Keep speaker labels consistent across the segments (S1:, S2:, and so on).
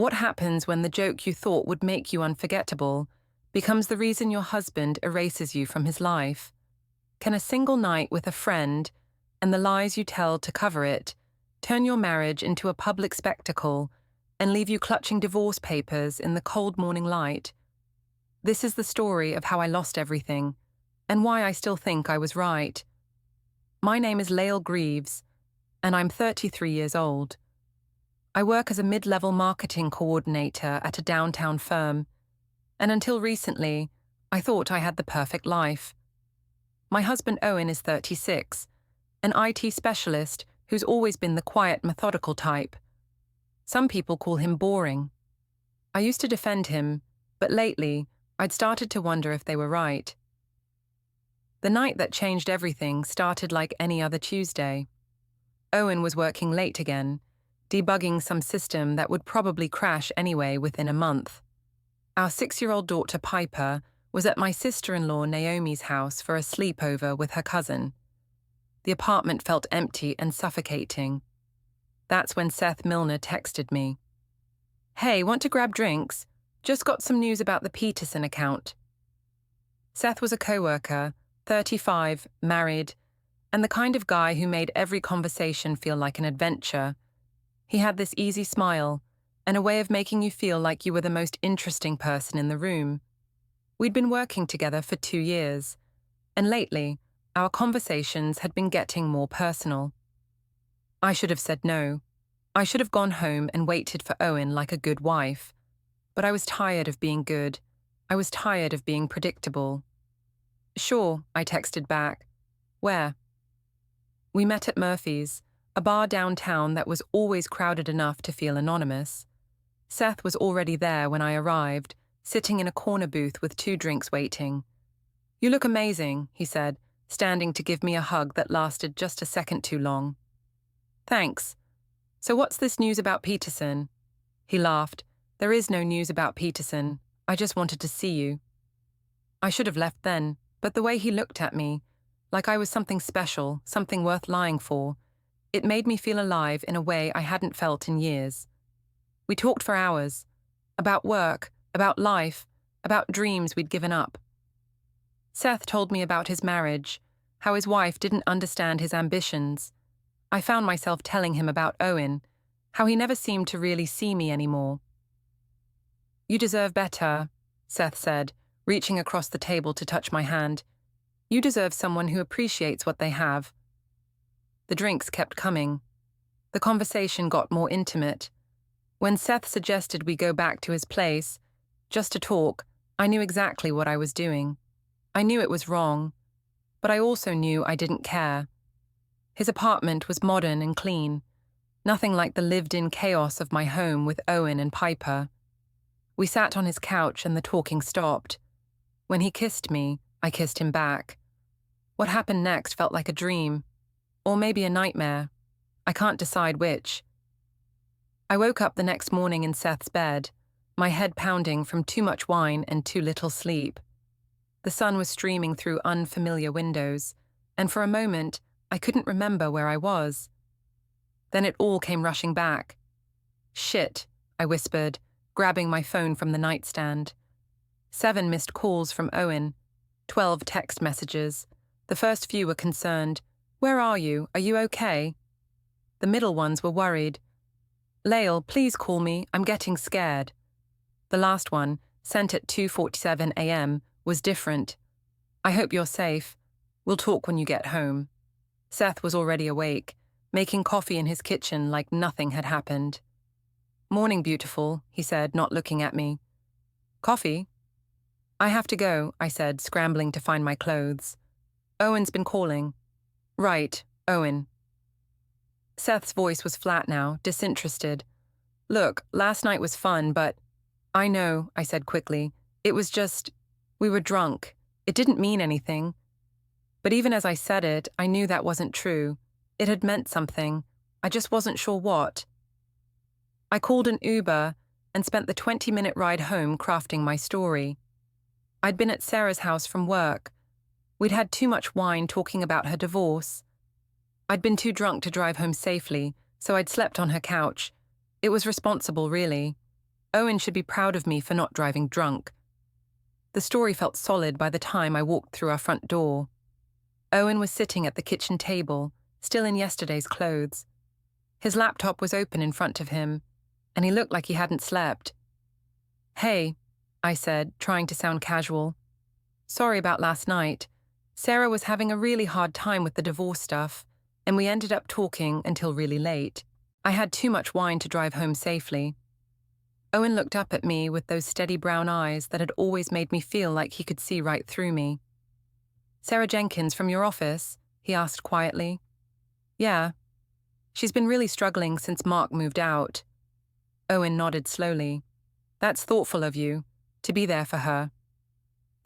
S1: What happens when the joke you thought would make you unforgettable becomes the reason your husband erases you from his life? Can a single night with a friend, and the lies you tell to cover it, turn your marriage into a public spectacle and leave you clutching divorce papers in the cold morning light? This is the story of how I lost everything, and why I still think I was right. My name is Lale Greaves, and I'm 33 years old. I work as a mid-level marketing coordinator at a downtown firm, and until recently, I thought I had the perfect life. My husband Owen is 36, an IT specialist who's always been the quiet, methodical type. Some people call him boring. I used to defend him, but lately, I'd started to wonder if they were right. The night that changed everything started like any other Tuesday. Owen was working late again, debugging some system that would probably crash anyway within a month. Our 6-year-old daughter Piper was at my sister-in-law Naomi's house for a sleepover with her cousin. The apartment felt empty and suffocating. That's when Seth Milner texted me. "Hey, want to grab drinks? Just got some news about the Peterson account." Seth was a coworker, 35, married, and the kind of guy who made every conversation feel like an adventure. He had this easy smile and a way of making you feel like you were the most interesting person in the room. We'd been working together for 2 years, and lately, our conversations had been getting more personal. I should have said no. I should have gone home and waited for Owen like a good wife. But I was tired of being good. I was tired of being predictable. "Sure," I texted back. "Where?" We met at Murphy's, a bar downtown that was always crowded enough to feel anonymous. Seth was already there when I arrived, sitting in a corner booth with 2 drinks waiting. "You look amazing," he said, standing to give me a hug that lasted just a second too long. "Thanks. So what's this news about Peterson?" He laughed. "There is no news about Peterson. I just wanted to see you." I should have left then, but the way he looked at me, like I was something special, something worth lying for, it made me feel alive in a way I hadn't felt in years. We talked for hours, about work, about life, about dreams we'd given up. Seth told me about his marriage, how his wife didn't understand his ambitions. I found myself telling him about Owen, how he never seemed to really see me anymore. "You deserve better," Seth said, reaching across the table to touch my hand. "You deserve someone who appreciates what they have." The drinks kept coming. The conversation got more intimate. When Seth suggested we go back to his place, just to talk, I knew exactly what I was doing. I knew it was wrong, but I also knew I didn't care. His apartment was modern and clean, nothing like the lived-in chaos of my home with Owen and Piper. We sat on his couch and the talking stopped. When he kissed me, I kissed him back. What happened next felt like a dream, or maybe a nightmare. I can't decide which. I woke up the next morning in Seth's bed, my head pounding from too much wine and too little sleep. The sun was streaming through unfamiliar windows, and for a moment, I couldn't remember where I was. Then it all came rushing back. "Shit," I whispered, grabbing my phone from the nightstand. 7 missed calls from Owen, 12 text messages. The first few were concerned. "Where are you? Are you okay?" The middle ones were worried. "Lale, please call me. I'm getting scared." The last one, sent at 2:47 a.m., was different. "I hope you're safe. We'll talk when you get home." Seth was already awake, making coffee in his kitchen like nothing had happened. "Morning, beautiful," he said, not looking at me. "Coffee?" "I have to go," I said, scrambling to find my clothes. "Owen's been calling." "Right, Owen." Seth's voice was flat now, disinterested. "Look, last night was fun, but—" "I know," I said quickly. "It was just— we were drunk. It didn't mean anything." But even as I said it, I knew that wasn't true. It had meant something. I just wasn't sure what. I called an Uber and spent the 20-minute ride home crafting my story. I'd been at Sarah's house from work. We'd had too much wine talking about her divorce. I'd been too drunk to drive home safely, so I'd slept on her couch. It was responsible, really. Owen should be proud of me for not driving drunk. The story felt solid by the time I walked through our front door. Owen was sitting at the kitchen table, still in yesterday's clothes. His laptop was open in front of him, and he looked like he hadn't slept. "Hey," I said, trying to sound casual. "Sorry about last night. Sarah was having a really hard time with the divorce stuff, and we ended up talking until really late. I had too much wine to drive home safely." Owen looked up at me with those steady brown eyes that had always made me feel like he could see right through me. "Sarah Jenkins from your office?" he asked quietly. "Yeah. She's been really struggling since Mark moved out." Owen nodded slowly. "That's thoughtful of you, to be there for her."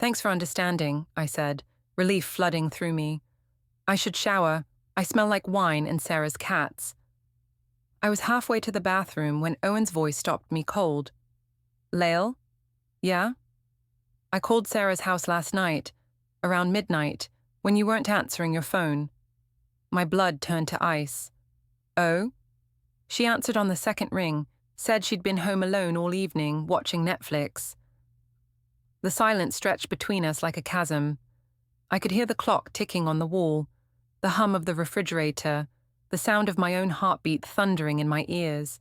S1: "Thanks for understanding," I said, relief flooding through me. "I should shower. I smell like wine and Sarah's cats." I was halfway to the bathroom when Owen's voice stopped me cold. "Lale? Yeah? I called Sarah's house last night, around midnight, when you weren't answering your phone." My blood turned to ice. "Oh?" She answered on the second ring, said she'd been home alone all evening, watching Netflix. The silence stretched between us like a chasm. I could hear the clock ticking on the wall, the hum of the refrigerator, the sound of my own heartbeat thundering in my ears.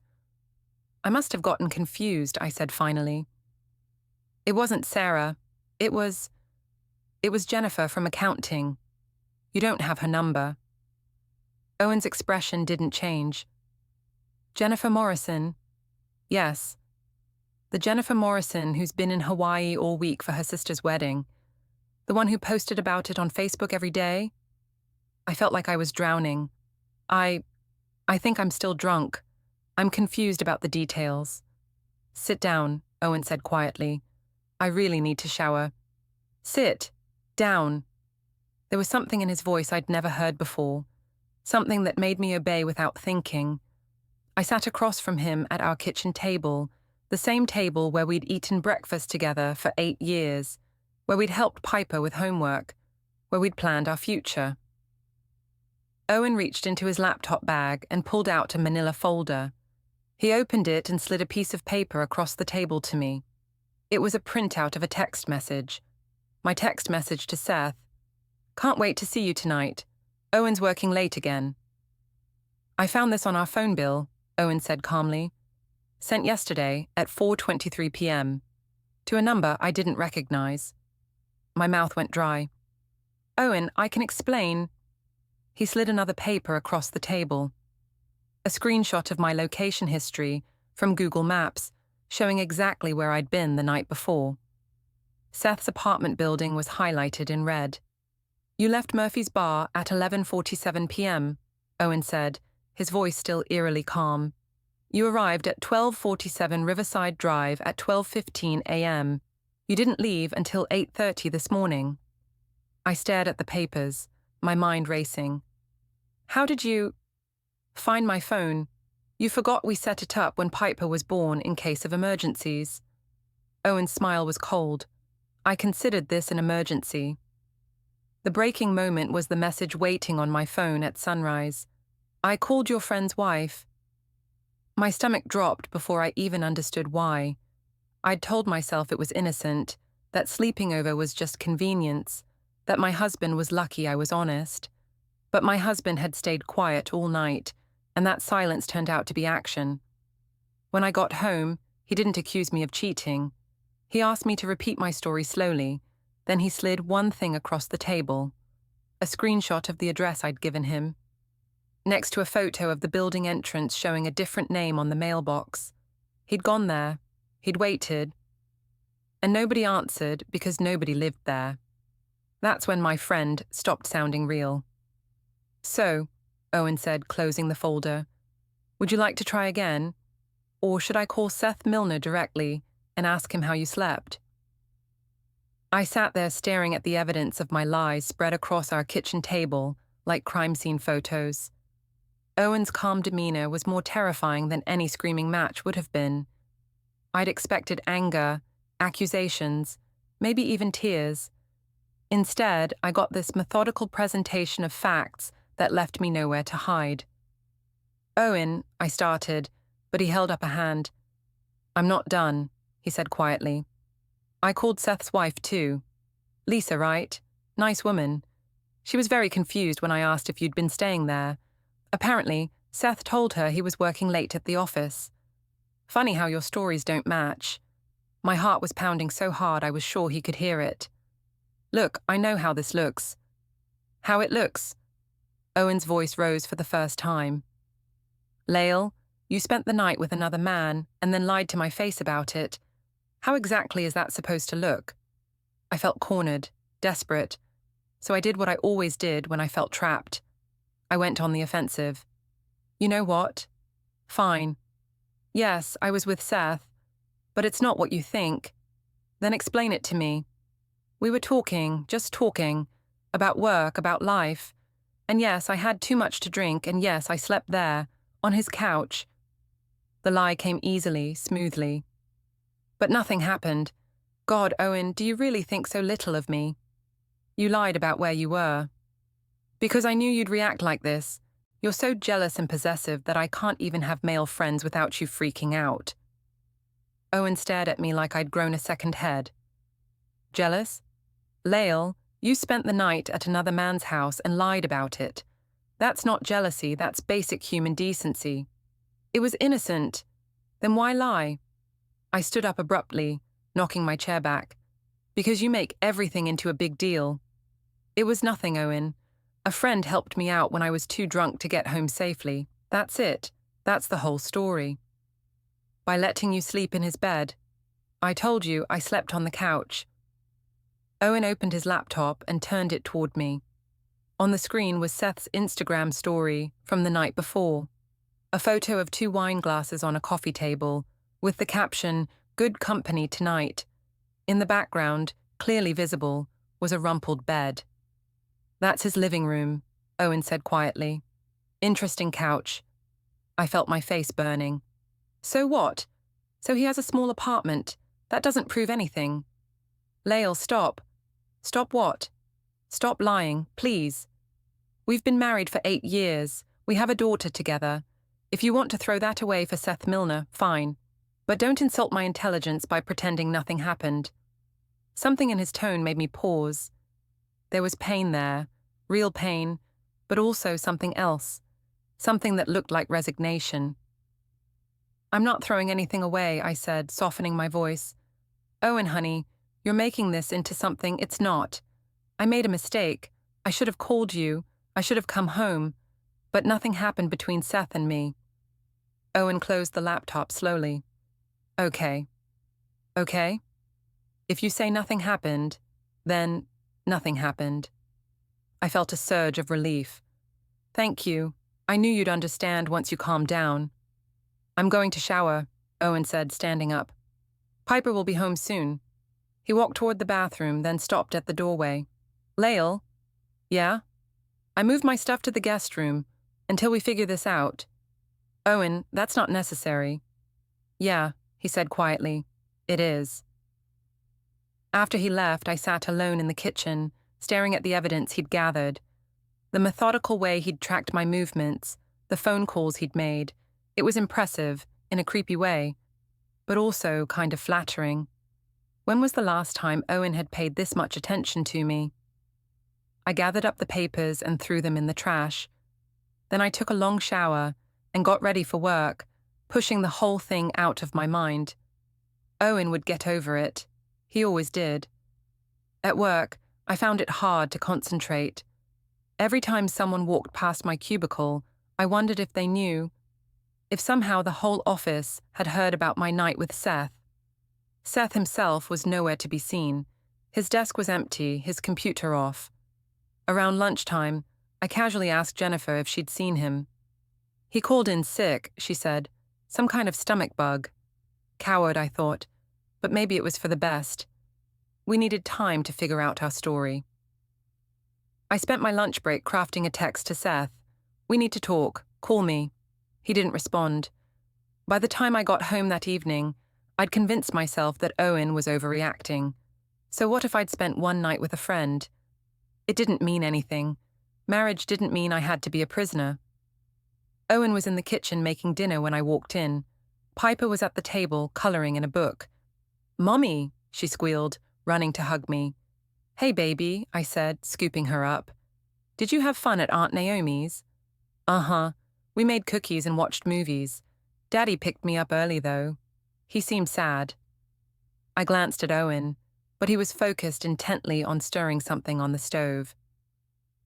S1: "I must have gotten confused," I said finally. "It wasn't Sarah. It was Jennifer from accounting. You don't have her number." Owen's expression didn't change. "Jennifer Morrison?" "Yes. The Jennifer Morrison who's been in Hawaii all week for her sister's wedding. The one who posted about it on Facebook every day?" I felt like I was drowning. I think I'm still drunk. I'm confused about the details." "Sit down," Owen said quietly. "I really need to shower." "Sit. Down." There was something in his voice I'd never heard before, something that made me obey without thinking. I sat across from him at our kitchen table, the same table where we'd eaten breakfast together for 8 years, where we'd helped Piper with homework, where we'd planned our future. Owen reached into his laptop bag and pulled out a manila folder. He opened it and slid a piece of paper across the table to me. It was a printout of a text message. My text message to Seth. "Can't wait to see you tonight. Owen's working late again." "I found this on our phone bill," Owen said calmly. "Sent yesterday at 4:23 p.m. to a number I didn't recognize." My mouth went dry. "Owen, I can explain." He slid another paper across the table. A screenshot of my location history from Google Maps, showing exactly where I'd been the night before. Seth's apartment building was highlighted in red. "You left Murphy's Bar at 11:47 p.m., Owen said, his voice still eerily calm. "You arrived at 1247 Riverside Drive at 12:15 a.m. You didn't leave until 8:30 this morning." I stared at the papers, my mind racing. "How did you—" "Find my phone. You forgot we set it up when Piper was born in case of emergencies." Owen's smile was cold. I considered this an emergency. The breaking moment was the message waiting on my phone at sunrise. "I called your friend's wife." My stomach dropped before I even understood why. I'd told myself it was innocent, that sleeping over was just convenience, that my husband was lucky I was honest. But my husband had stayed quiet all night, and that silence turned out to be action. When I got home, he didn't accuse me of cheating. He asked me to repeat my story slowly, then he slid one thing across the table, a screenshot of the address I'd given him, next to a photo of the building entrance showing a different name on the mailbox. He'd gone there, he'd waited, and nobody answered because nobody lived there. That's when my friend stopped sounding real. "So," Owen said, closing the folder, "would you like to try again? Or should I call Seth Milner directly and ask him how you slept?" I sat there staring at the evidence of my lies spread across our kitchen table like crime scene photos. Owen's calm demeanor was more terrifying than any screaming match would have been. I'd expected anger, accusations, maybe even tears. Instead, I got this methodical presentation of facts that left me nowhere to hide. "Owen," I started, but he held up a hand. I'm not done, he said quietly. I called Seth's wife too. Lisa, right? Nice woman. She was very confused when I asked if you'd been staying there. Apparently, Seth told her he was working late at the office. Funny how your stories don't match. My heart was pounding so hard I was sure he could hear it. Look, I know how this looks. How it looks? Owen's voice rose for the first time. Lale, you spent the night with another man and then lied to my face about it. How exactly is that supposed to look? I felt cornered, desperate, so I did what I always did when I felt trapped. I went on the offensive. You know what? Fine. Yes, I was with Seth, but it's not what you think. Then explain it to me. We were talking, just talking, about work, about life. And yes, I had too much to drink, and yes, I slept there, on his couch. The lie came easily, smoothly. But nothing happened. God, Owen, do you really think so little of me? You lied about where you were. Because I knew you'd react like this. You're so jealous and possessive that I can't even have male friends without you freaking out. Owen stared at me like I'd grown a second head. Jealous? Lale, you spent the night at another man's house and lied about it. That's not jealousy, that's basic human decency. It was innocent. Then why lie? I stood up abruptly, knocking my chair back. Because you make everything into a big deal. It was nothing, Owen. A friend helped me out when I was too drunk to get home safely. That's it. That's the whole story. By letting you sleep in his bed. I told you I slept on the couch. Owen opened his laptop and turned it toward me. On the screen was Seth's Instagram story from the night before. A photo of 2 wine glasses on a coffee table, with the caption, "Good company tonight." In the background, clearly visible, was a rumpled bed. That's his living room, Owen said quietly. Interesting couch. I felt my face burning. So what? So he has a small apartment. That doesn't prove anything. Lale, stop. Stop what? Stop lying, please. We've been married for 8 years. We have a daughter together. If you want to throw that away for Seth Milner, fine. But don't insult my intelligence by pretending nothing happened. Something in his tone made me pause. There was pain there, real pain, but also something else, something that looked like resignation. I'm not throwing anything away, I said, softening my voice. Owen, honey, you're making this into something it's not. I made a mistake. I should have called you. I should have come home. But nothing happened between Seth and me. Owen closed the laptop slowly. Okay. Okay? If you say nothing happened, then nothing happened. I felt a surge of relief. Thank you. I knew you'd understand once you calmed down. I'm going to shower, Owen said, standing up. Piper will be home soon. He walked toward the bathroom, then stopped at the doorway. Lale? Yeah? I moved my stuff to the guest room, until we figure this out. Owen, that's not necessary. Yeah, he said quietly. It is. After he left, I sat alone in the kitchen, staring at the evidence he'd gathered. The methodical way he'd tracked my movements, the phone calls he'd made. It was impressive, in a creepy way, but also kind of flattering. When was the last time Owen had paid this much attention to me? I gathered up the papers and threw them in the trash. Then I took a long shower and got ready for work, pushing the whole thing out of my mind. Owen would get over it. He always did. At work, I found it hard to concentrate. Every time someone walked past my cubicle, I wondered if they knew, if somehow the whole office had heard about my night with Seth. Seth himself was nowhere to be seen. His desk was empty, his computer off. Around lunchtime, I casually asked Jennifer if she'd seen him. He called in sick, she said. Some kind of stomach bug. Coward, I thought, but maybe it was for the best. We needed time to figure out our story. I spent my lunch break crafting a text to Seth. We need to talk. Call me. He didn't respond. By the time I got home that evening, I'd convinced myself that Owen was overreacting. So what if I'd spent one night with a friend? It didn't mean anything. Marriage didn't mean I had to be a prisoner. Owen was in the kitchen making dinner when I walked in. Piper was at the table, coloring in a book. "Mommy," she squealed, running to hug me. "Hey, baby," I said, scooping her up. "Did you have fun at Aunt Naomi's?" "Uh-huh. We made cookies and watched movies. Daddy picked me up early, though. He seemed sad." I glanced at Owen, but he was focused intently on stirring something on the stove.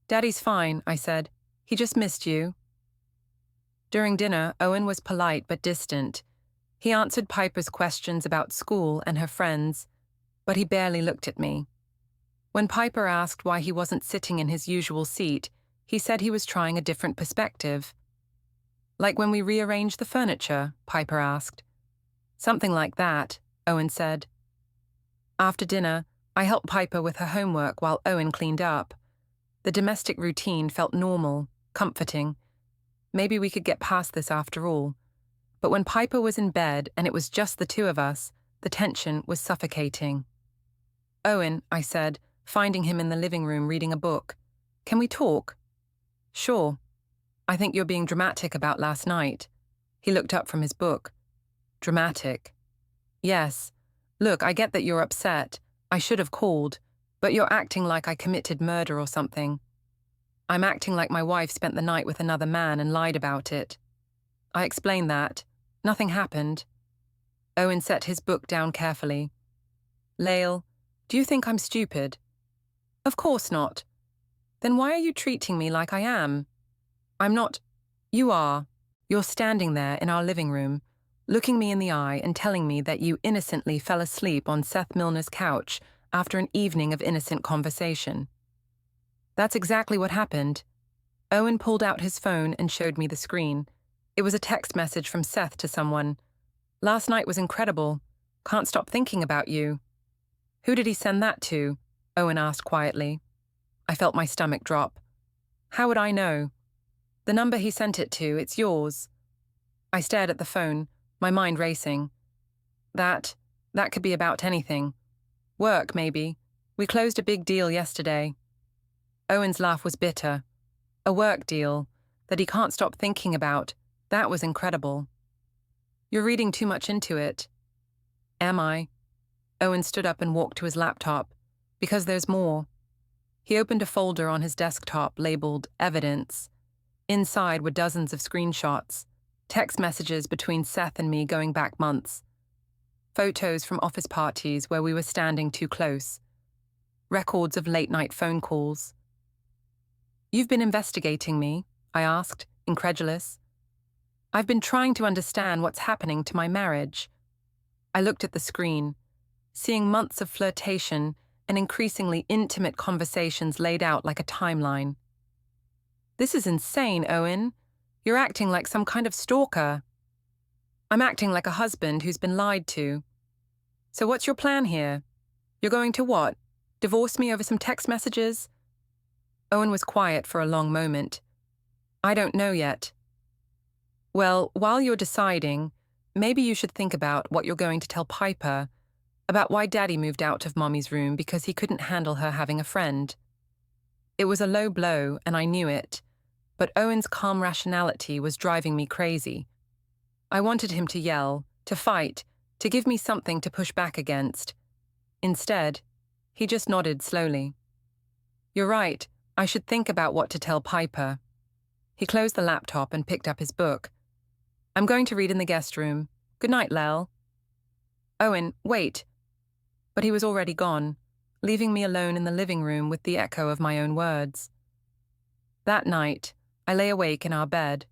S1: "Daddy's fine," I said. "He just missed you." During dinner, Owen was polite but distant. He answered Piper's questions about school and her friends, but he barely looked at me. When Piper asked why he wasn't sitting in his usual seat, he said he was trying a different perspective. "Like when we rearranged the furniture?" Piper asked. "Something like that," Owen said. After dinner, I helped Piper with her homework while Owen cleaned up. The domestic routine felt normal, comforting. Maybe we could get past this after all. But when Piper was in bed and it was just the two of us, the tension was suffocating. "Owen," I said, finding him in the living room reading a book. "Can we talk?" "Sure. I think you're being dramatic about last night." He looked up from his book. "Dramatic?" "Yes. Look, I get that you're upset. I should have called, but you're acting like I committed murder or something." "I'm acting like my wife spent the night with another man and lied about it." I explained that. Nothing happened. Owen set his book down carefully. "Lale, do you think I'm stupid?" "Of course not." "Then why are you treating me like I am?" "I'm not." "You are. You're standing there in our living room, looking me in the eye and telling me that you innocently fell asleep on Seth Milner's couch after an evening of innocent conversation." "That's exactly what happened." Owen pulled out his phone and showed me the screen. It was a text message from Seth to someone. "Last night was incredible. Can't stop thinking about you." "Who did he send that to?" Owen asked quietly. I felt my stomach drop. "How would I know?" "The number he sent it to, it's yours." I stared at the phone, my mind racing. That could be about anything. Work, maybe. We closed a big deal yesterday." Owen's laugh was bitter. "A work deal that he can't stop thinking about. That was incredible." "You're reading too much into it." "Am I?" Owen stood up and walked to his laptop. "Because there's more." He opened a folder on his desktop labeled Evidence. Inside were dozens of screenshots, text messages between Seth and me going back months, photos from office parties where we were standing too close, records of late-night phone calls. "You've been investigating me?" I asked, incredulous. "I've been trying to understand what's happening to my marriage." I looked at the screen, seeing months of flirtation and increasingly intimate conversations laid out like a timeline. "This is insane, Owen. You're acting like some kind of stalker." "I'm acting like a husband who's been lied to." "So what's your plan here? You're going to what? Divorce me over some text messages?" Owen was quiet for a long moment. "I don't know yet." "Well, while you're deciding, maybe you should think about what you're going to tell Piper, about why Daddy moved out of Mommy's room because he couldn't handle her having a friend." It was a low blow, and I knew it, but Owen's calm rationality was driving me crazy. I wanted him to yell, to fight, to give me something to push back against. Instead, he just nodded slowly. "You're right, I should think about what to tell Piper." He closed the laptop and picked up his book. "I'm going to read in the guest room. Good night, Lale." "Owen, wait." But he was already gone, leaving me alone in the living room with the echo of my own words. That night, I lay awake in our bed,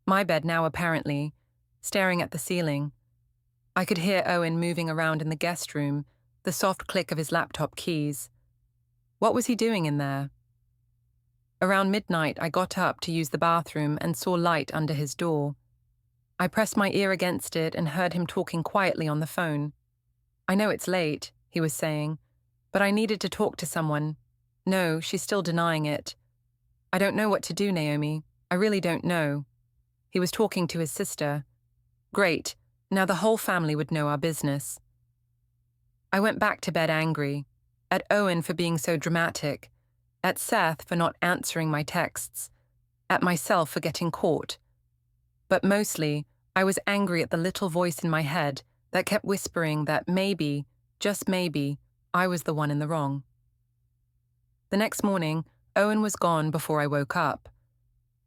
S1: my bed now apparently, staring at the ceiling. I could hear Owen moving around in the guest room, the soft click of his laptop keys. What was he doing in there? Around midnight, I got up to use the bathroom and saw light under his door. I pressed my ear against it and heard him talking quietly on the phone. "I know it's late," he was saying, "but I needed to talk to someone." "No, she's still denying it." "I don't know what to do, Naomi. I really don't know." He was talking to his sister. "Great. Now the whole family would know our business." I went back to bed angry, at Owen for being so dramatic, at Seth for not answering my texts, at myself for getting caught. But mostly, I was angry at the little voice in my head that kept whispering that maybe, just maybe, I was the one in the wrong. The next morning, Owen was gone before I woke up.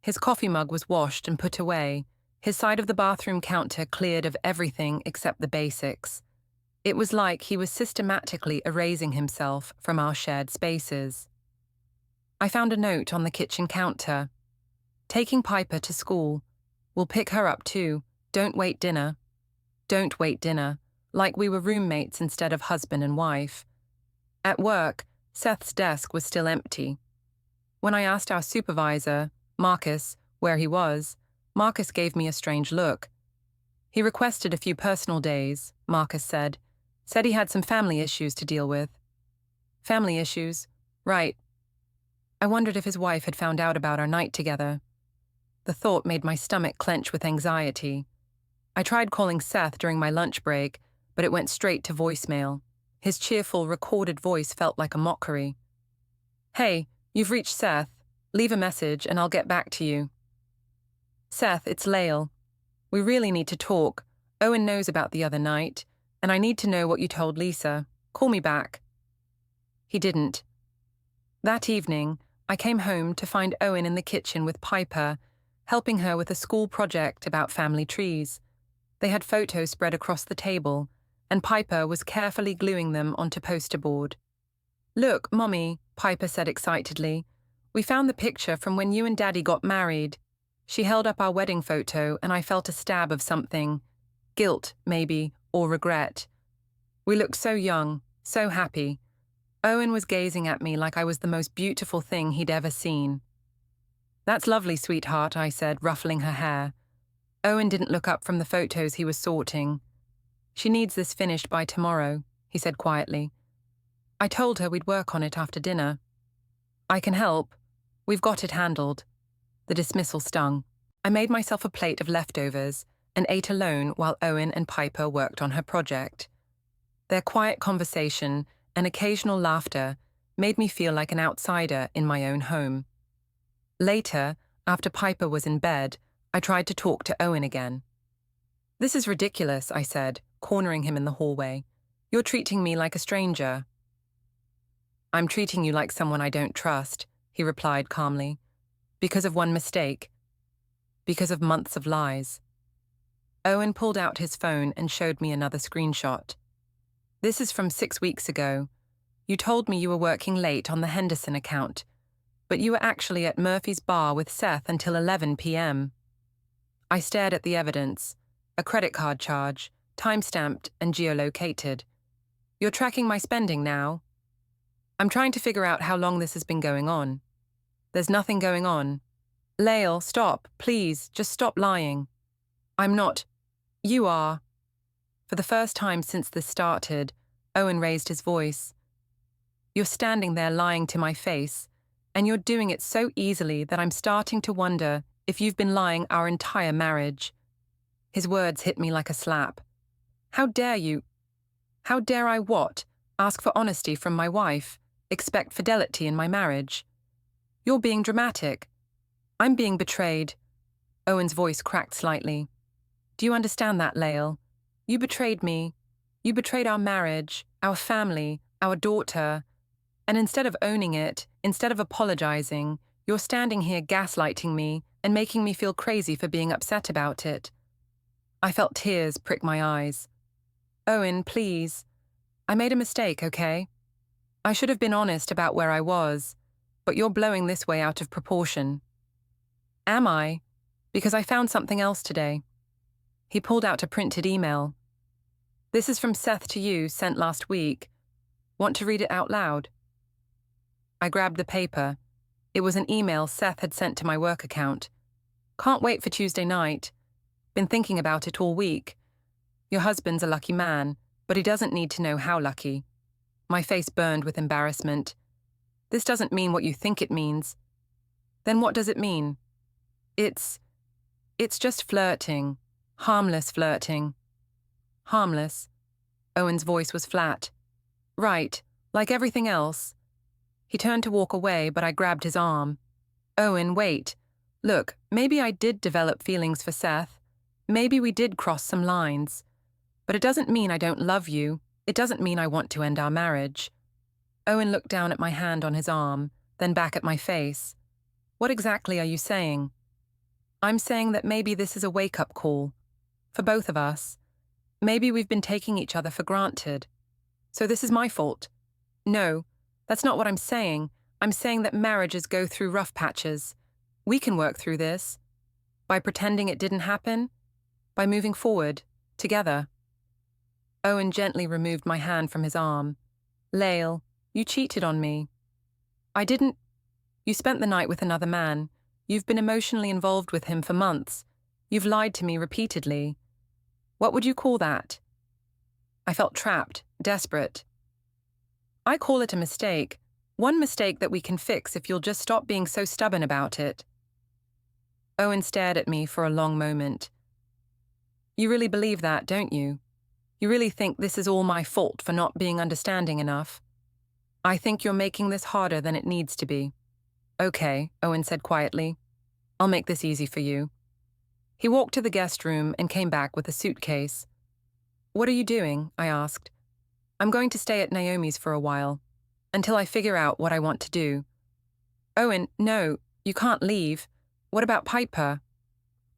S1: His coffee mug was washed and put away, his side of the bathroom counter cleared of everything except the basics. It was like he was systematically erasing himself from our shared spaces. I found a note on the kitchen counter. Taking Piper to school. We'll pick her up too. Don't wait dinner. Don't wait dinner, like we were roommates instead of husband and wife. At work, Seth's desk was still empty. When I asked our supervisor, Marcus, where he was, Marcus gave me a strange look. He requested a few personal days, Marcus said. Said he had some family issues to deal with. Family issues? Right. I wondered if his wife had found out about our night together. The thought made my stomach clench with anxiety. I tried calling Seth during my lunch break, but it went straight to voicemail. His cheerful, recorded voice felt like a mockery. Hey, you've reached Seth. Leave a message and I'll get back to you. Seth, it's Lale. We really need to talk. Owen knows about the other night, and I need to know what you told Lisa. Call me back. He didn't. That evening, I came home to find Owen in the kitchen with Piper, helping her with a school project about family trees. They had photos spread across the table, and Piper was carefully gluing them onto poster board. Look, Mommy, Piper said excitedly. We found the picture from when you and Daddy got married. She held up our wedding photo and I felt a stab of something. Guilt, maybe, or regret. We looked so young, so happy. Owen was gazing at me like I was the most beautiful thing he'd ever seen. That's lovely, sweetheart, I said, ruffling her hair. Owen didn't look up from the photos he was sorting. She needs this finished by tomorrow, he said quietly. I told her we'd work on it after dinner. I can help. We've got it handled. The dismissal stung. I made myself a plate of leftovers and ate alone while Owen and Piper worked on her project. Their quiet conversation and occasional laughter made me feel like an outsider in my own home. Later, after Piper was in bed, I tried to talk to Owen again. This is ridiculous, I said, cornering him in the hallway. You're treating me like a stranger. I'm treating you like someone I don't trust, he replied calmly. Because of one mistake. Because of months of lies. Owen pulled out his phone and showed me another screenshot. This is from 6 weeks ago. You told me you were working late on the Henderson account, but you were actually at Murphy's bar with Seth until 11 p.m. I stared at the evidence, a credit card charge, time-stamped and geolocated. You're tracking my spending now? I'm trying to figure out how long this has been going on. There's nothing going on. Lale, stop, please, just stop lying. I'm not. You are. For the first time since this started, Owen raised his voice. You're standing there lying to my face, and you're doing it so easily that I'm starting to wonder if you've been lying our entire marriage. His words hit me like a slap. How dare you? How dare I what? Ask for honesty from my wife, expect fidelity in my marriage. You're being dramatic. I'm being betrayed. Owen's voice cracked slightly. Do you understand that, Lale? You betrayed me. You betrayed our marriage, our family, our daughter. And instead of owning it, instead of apologizing, you're standing here gaslighting me and making me feel crazy for being upset about it. I felt tears prick my eyes. Owen, please. I made a mistake, okay? I should have been honest about where I was, but you're blowing this way out of proportion. Am I? Because I found something else today. He pulled out a printed email. This is from Seth to you, sent last week. Want to read it out loud? I grabbed the paper. It was an email Seth had sent to my work account. Can't wait for Tuesday night. Been thinking about it all week. Your husband's a lucky man, but he doesn't need to know how lucky. My face burned with embarrassment. This doesn't mean what you think it means. Then what does it mean? It's just flirting. Harmless flirting. Harmless. Owen's voice was flat. Right, like everything else. He turned to walk away, but I grabbed his arm. Owen, wait. Look, maybe I did develop feelings for Seth. maybe we did cross some lines, but it doesn't mean I don't love you. It doesn't mean I want to end our marriage. Owen looked down at my hand on his arm, then back at my face. What exactly are you saying? I'm saying that maybe this is a wake-up call. For both of us. Maybe we've been taking each other for granted. So this is my fault. No, that's not what I'm saying. I'm saying that marriages go through rough patches. We can work through this. By pretending it didn't happen. By moving forward, together. Owen gently removed my hand from his arm. Lale, you cheated on me. I didn't. You spent the night with another man. You've been emotionally involved with him for months. You've lied to me repeatedly. What would you call that? I felt trapped, desperate. I call it a mistake. One mistake that we can fix if you'll just stop being so stubborn about it. Owen stared at me for a long moment. You really believe that, don't you? You really think this is all my fault for not being understanding enough? I think you're making this harder than it needs to be. Okay, Owen said quietly. I'll make this easy for you. He walked to the guest room and came back with a suitcase. What are you doing? I asked. I'm going to stay at Naomi's for a while, until I figure out what I want to do. Owen, no, you can't leave. What about Piper?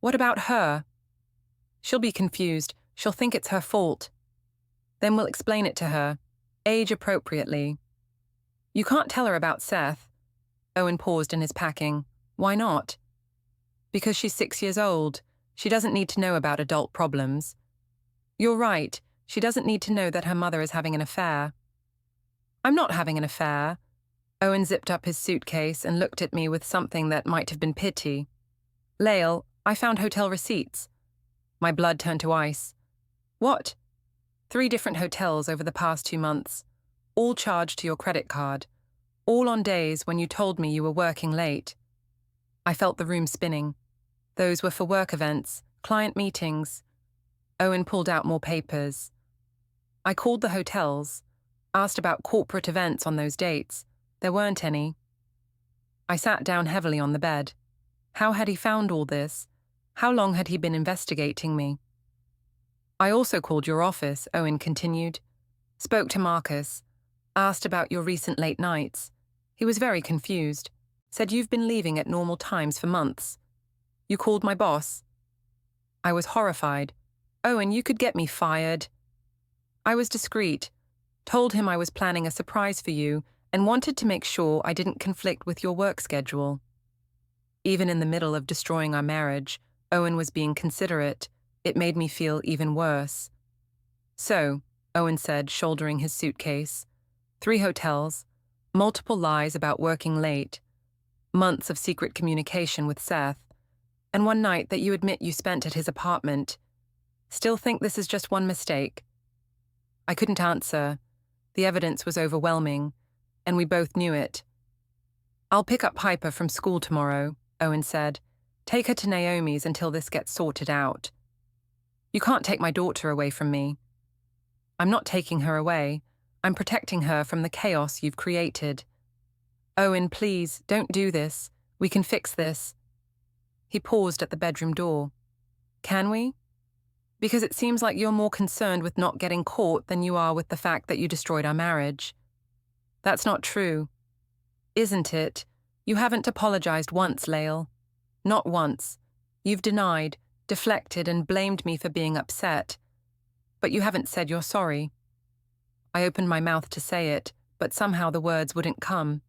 S1: What about her? She'll be confused. She'll think it's her fault. Then we'll explain it to her, age appropriately. You can't tell her about Seth. Owen paused in his packing. Why not? Because she's 6 years old. She doesn't need to know about adult problems. You're right. She doesn't need to know that her mother is having an affair. I'm not having an affair. Owen zipped up his suitcase and looked at me with something that might have been pity. Lale, I found hotel receipts. My blood turned to ice. What? 3 different hotels over the past 2 months, all charged to your credit card, all on days when you told me you were working late. I felt the room spinning. Those were for work events, client meetings. Owen pulled out more papers. I called the hotels, asked about corporate events on those dates. There weren't any. I sat down heavily on the bed. How had he found all this? How long had he been investigating me? I also called your office, Owen continued. Spoke to Marcus. Asked about your recent late nights. He was very confused. Said you've been leaving at normal times for months. You called my boss. I was horrified. Owen, you could get me fired. I was discreet. Told him I was planning a surprise for you and wanted to make sure I didn't conflict with your work schedule. Even in the middle of destroying our marriage, Owen was being considerate. It made me feel even worse. So, Owen said, shouldering his suitcase, 3 hotels, multiple lies about working late, months of secret communication with Seth, and one night that you admit you spent at his apartment. Still think this is just one mistake? I couldn't answer. The evidence was overwhelming, and we both knew it. I'll pick up Piper from school tomorrow, Owen said. Take her to Naomi's until this gets sorted out. You can't take my daughter away from me. I'm not taking her away. I'm protecting her from the chaos you've created. Owen, please, don't do this. We can fix this. He paused at the bedroom door. Can we? Because it seems like you're more concerned with not getting caught than you are with the fact that you destroyed our marriage. That's not true. Isn't it? You haven't apologized once, Lale. Not once. You've denied, deflected, and blamed me for being upset. But you haven't said you're sorry. I opened my mouth to say it, but somehow the words wouldn't come.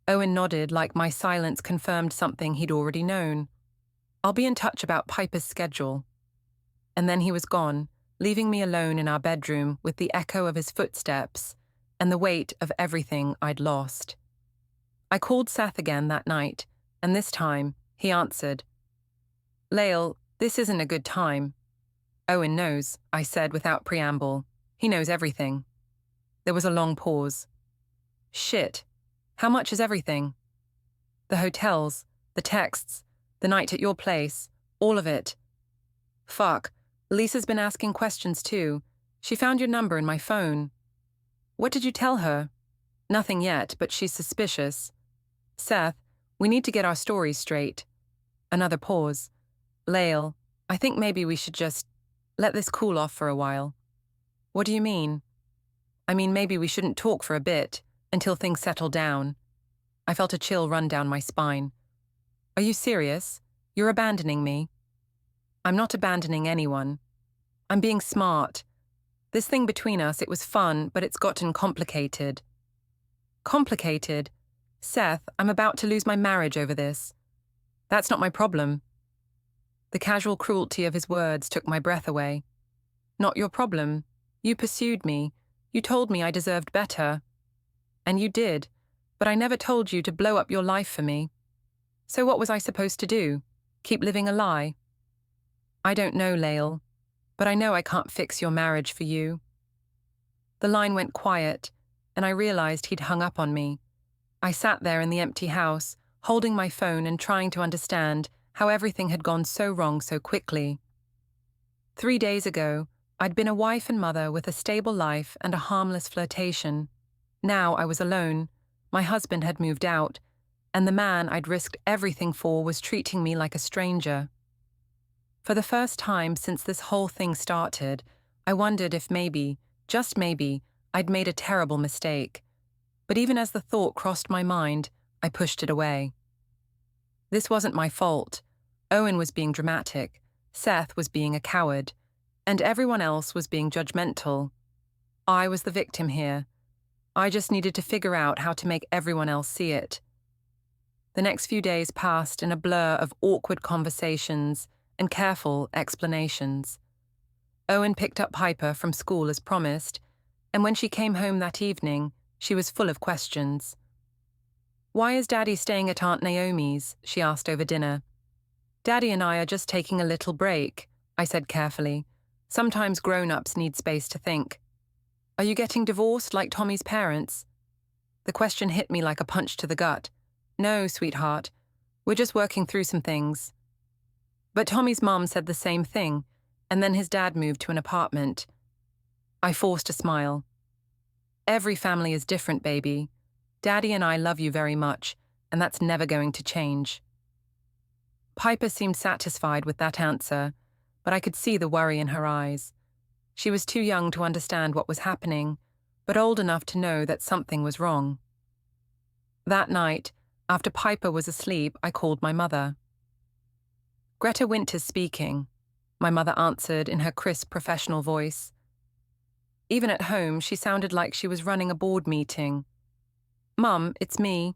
S1: Owen nodded like my silence confirmed something he'd already known. I'll be in touch about Piper's schedule. And then he was gone, leaving me alone in our bedroom with the echo of his footsteps and the weight of everything I'd lost. I called Seth again that night, and this time he answered. Lale, this isn't a good time. Owen knows, I said without preamble. He knows everything. There was a long pause. Shit. How much is everything? The hotels, the texts, the night at your place, all of it. Fuck. Lisa's been asking questions too. She found your number in my phone. What did you tell her? Nothing yet, but she's suspicious. Seth, we need to get our stories straight. Another pause. Lale, I think maybe we should just let this cool off for a while. What do you mean? I mean, maybe we shouldn't talk for a bit, until things settle down. I felt a chill run down my spine. Are you serious? You're abandoning me? I'm not abandoning anyone. I'm being smart. This thing between us, it was fun, but it's gotten complicated. Complicated? Seth, I'm about to lose my marriage over this. That's not my problem. The casual cruelty of his words took my breath away. Not your problem. You pursued me. You told me I deserved better. And you did, but I never told you to blow up your life for me. So what was I supposed to do? Keep living a lie? I don't know, Lale, but I know I can't fix your marriage for you. The line went quiet, and I realized he'd hung up on me. I sat there in the empty house, holding my phone and trying to understand how everything had gone so wrong so quickly. 3 days ago, I'd been a wife and mother with a stable life and a harmless flirtation. Now I was alone. My husband had moved out, and the man I'd risked everything for was treating me like a stranger. For the first time since this whole thing started, I wondered if maybe, just maybe, I'd made a terrible mistake. But even as the thought crossed my mind, I pushed it away. This wasn't my fault. Owen was being dramatic, Seth was being a coward, and everyone else was being judgmental. I was the victim here. I just needed to figure out how to make everyone else see it. The next few days passed in a blur of awkward conversations and careful explanations. Owen picked up Piper from school as promised, and when she came home that evening, she was full of questions. "Why is Daddy staying at Aunt Naomi's?" she asked over dinner. "Daddy and I are just taking a little break," I said carefully. "Sometimes grown-ups need space to think." "Are you getting divorced like Tommy's parents?" The question hit me like a punch to the gut. "No, sweetheart. We're just working through some things." But Tommy's mom said the same thing, and then his dad moved to an apartment. I forced a smile. "Every family is different, baby. Daddy and I love you very much, and that's never going to change." Piper seemed satisfied with that answer, but I could see the worry in her eyes. She was too young to understand what was happening, but old enough to know that something was wrong. That night, after Piper was asleep, I called my mother. "Greta Winters speaking," my mother answered in her crisp professional voice. Even at home, she sounded like she was running a board meeting. "Mum, it's me."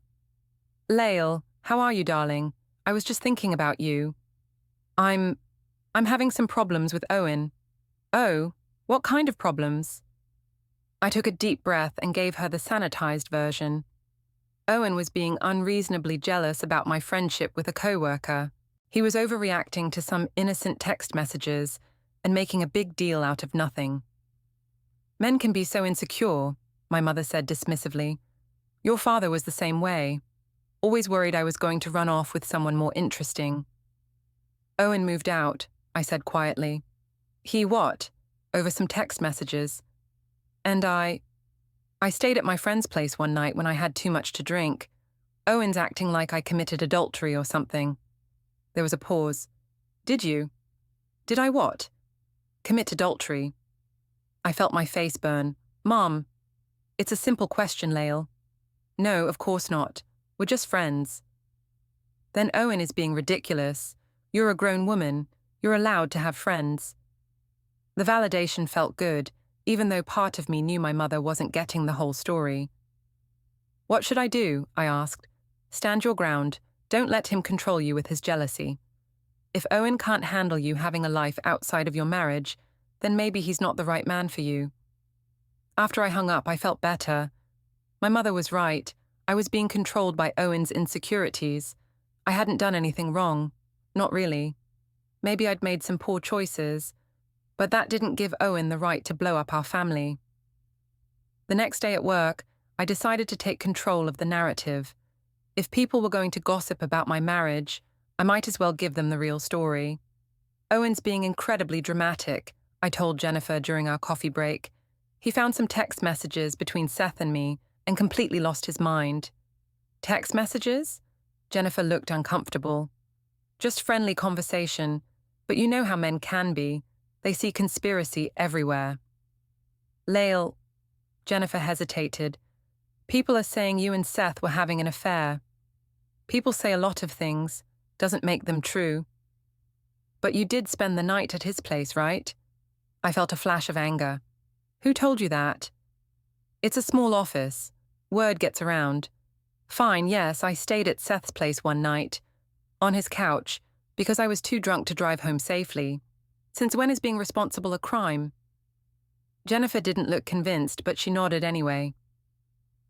S1: "Lale, how are you, darling? I was just thinking about you." I'm having some problems with Owen." "Oh, what kind of problems?" I took a deep breath and gave her the sanitized version. Owen was being unreasonably jealous about my friendship with a coworker. He was overreacting to some innocent text messages and making a big deal out of nothing. "Men can be so insecure," my mother said dismissively. "Your father was the same way. Always worried I was going to run off with someone more interesting." "Owen moved out," I said quietly. "He what?" "Over some text messages. And I stayed at my friend's place one night when I had too much to drink. Owen's acting like I committed adultery or something." There was a pause. "Did you?" "Did I what?" "Commit adultery." I felt my face burn. "Mom, it's a simple question, Lale." "No, of course not. We're just friends." "Then Owen is being ridiculous. You're a grown woman. You're allowed to have friends." The validation felt good, even though part of me knew my mother wasn't getting the whole story. "What should I do?" I asked. "Stand your ground. Don't let him control you with his jealousy. If Owen can't handle you having a life outside of your marriage, then maybe he's not the right man for you." After I hung up, I felt better. My mother was right. I was being controlled by Owen's insecurities. I hadn't done anything wrong. Not really. Maybe I'd made some poor choices, but that didn't give Owen the right to blow up our family. The next day at work, I decided to take control of the narrative. If people were going to gossip about my marriage, I might as well give them the real story. "Owen's being incredibly dramatic," I told Jennifer during our coffee break. "He found some text messages between Seth and me and completely lost his mind." "Text messages?" Jennifer looked uncomfortable. "Just friendly conversation. But you know how men can be. They see conspiracy everywhere. Lale, Jennifer hesitated. People are saying you and Seth were having an affair. People say a lot of things. Doesn't make them true. But you did spend the night at his place, right? I felt a flash of anger. Who told you that? It's a small office. Word gets around. Fine, yes, I stayed at Seth's place one night. On his couch, because I was too drunk to drive home safely. Since when is being responsible a crime? Jennifer didn't look convinced, but she nodded anyway.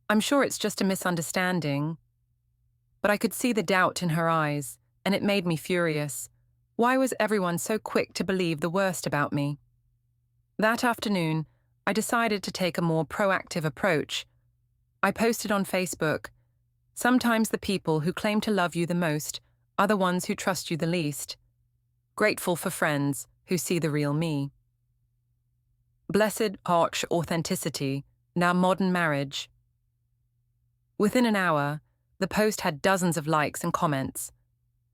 S1: I'm sure it's just a misunderstanding. But I could see the doubt in her eyes, and it made me furious. Why was everyone so quick to believe the worst about me? That afternoon, I decided to take a more proactive approach. I posted on Facebook, "Sometimes the people who claim to love you the most are the ones who trust you the least. Grateful for friends who see the real me." Blessed arch authenticity, now modern marriage. Within an hour, the post had dozens of likes and comments.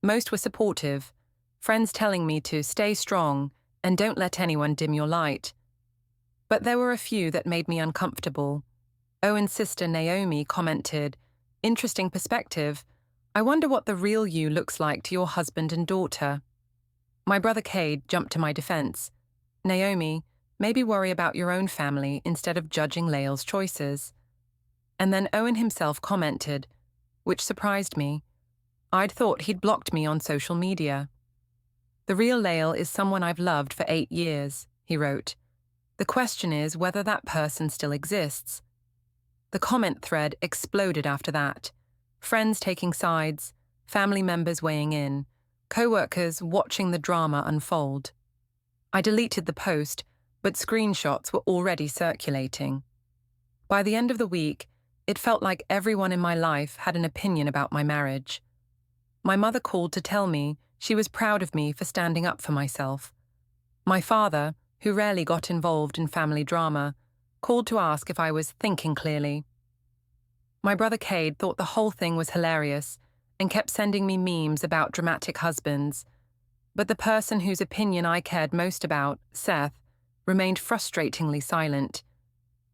S1: Most were supportive, friends telling me to stay strong and don't let anyone dim your light. But there were a few that made me uncomfortable. Owen's sister Naomi commented, "Interesting perspective. I wonder what the real you looks like to your husband and daughter." My brother Cade jumped to my defense. "Naomi, maybe worry about your own family instead of judging Lale's choices." And then Owen himself commented, which surprised me. I'd thought he'd blocked me on social media. "The real Lale is someone I've loved for 8 years, he wrote. "The question is whether that person still exists." The comment thread exploded after that. Friends taking sides, family members weighing in, co-workers watching the drama unfold. I deleted the post, but screenshots were already circulating. By the end of the week, it felt like everyone in my life had an opinion about my marriage. My mother called to tell me she was proud of me for standing up for myself. My father, who rarely got involved in family drama, called to ask if I was thinking clearly. My brother Cade thought the whole thing was hilarious and kept sending me memes about dramatic husbands. But the person whose opinion I cared most about, Seth, remained frustratingly silent.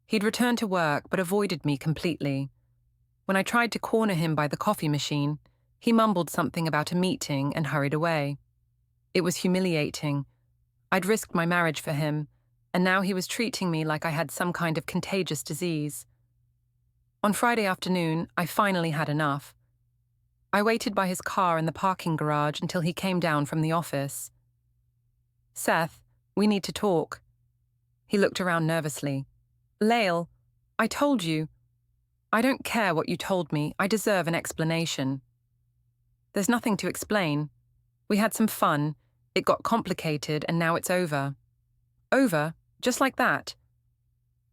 S1: He'd returned to work but avoided me completely. When I tried to corner him by the coffee machine, he mumbled something about a meeting and hurried away. It was humiliating. I'd risked my marriage for him, and now he was treating me like I had some kind of contagious disease. On Friday afternoon, I finally had enough. I waited by his car in the parking garage until he came down from the office. "Seth, we need to talk." He looked around nervously. "Lale, I told you." "I don't care what you told me. I deserve an explanation." "There's nothing to explain. We had some fun, it got complicated, and now it's over." "Over? Just like that?"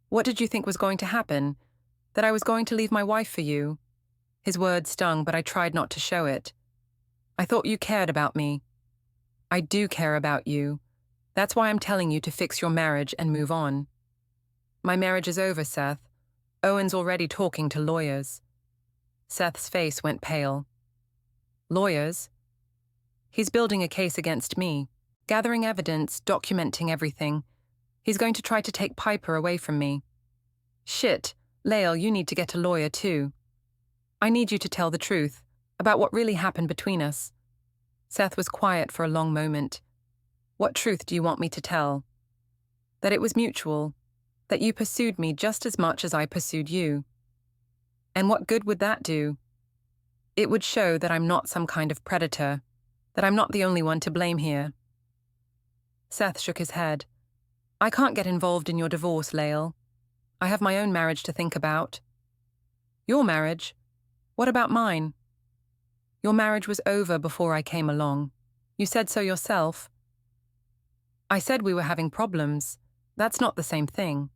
S1: "What did you think was going to happen? That I was going to leave my wife for you?" His words stung, but I tried not to show it. "I thought you cared about me." "I do care about you. That's why I'm telling you to fix your marriage and move on." "My marriage is over, Seth. Owen's already talking to lawyers." Seth's face went pale. "Lawyers?" "He's building a case against me, gathering evidence, documenting everything. He's going to try to take Piper away from me." "Shit, Lale, you need to get a lawyer too. I need you to tell the truth about what really happened between us." Seth was quiet for a long moment. "What truth do you want me to tell?" "That it was mutual, that you pursued me just as much as I pursued you." "And what good would that do?" "It would show that I'm not some kind of predator, that I'm not the only one to blame here." Seth shook his head. "I can't get involved in your divorce, Lale. I have my own marriage to think about." "Your marriage? What about mine?" "Your marriage was over before I came along. You said so yourself." "I said we were having problems. That's not the same thing."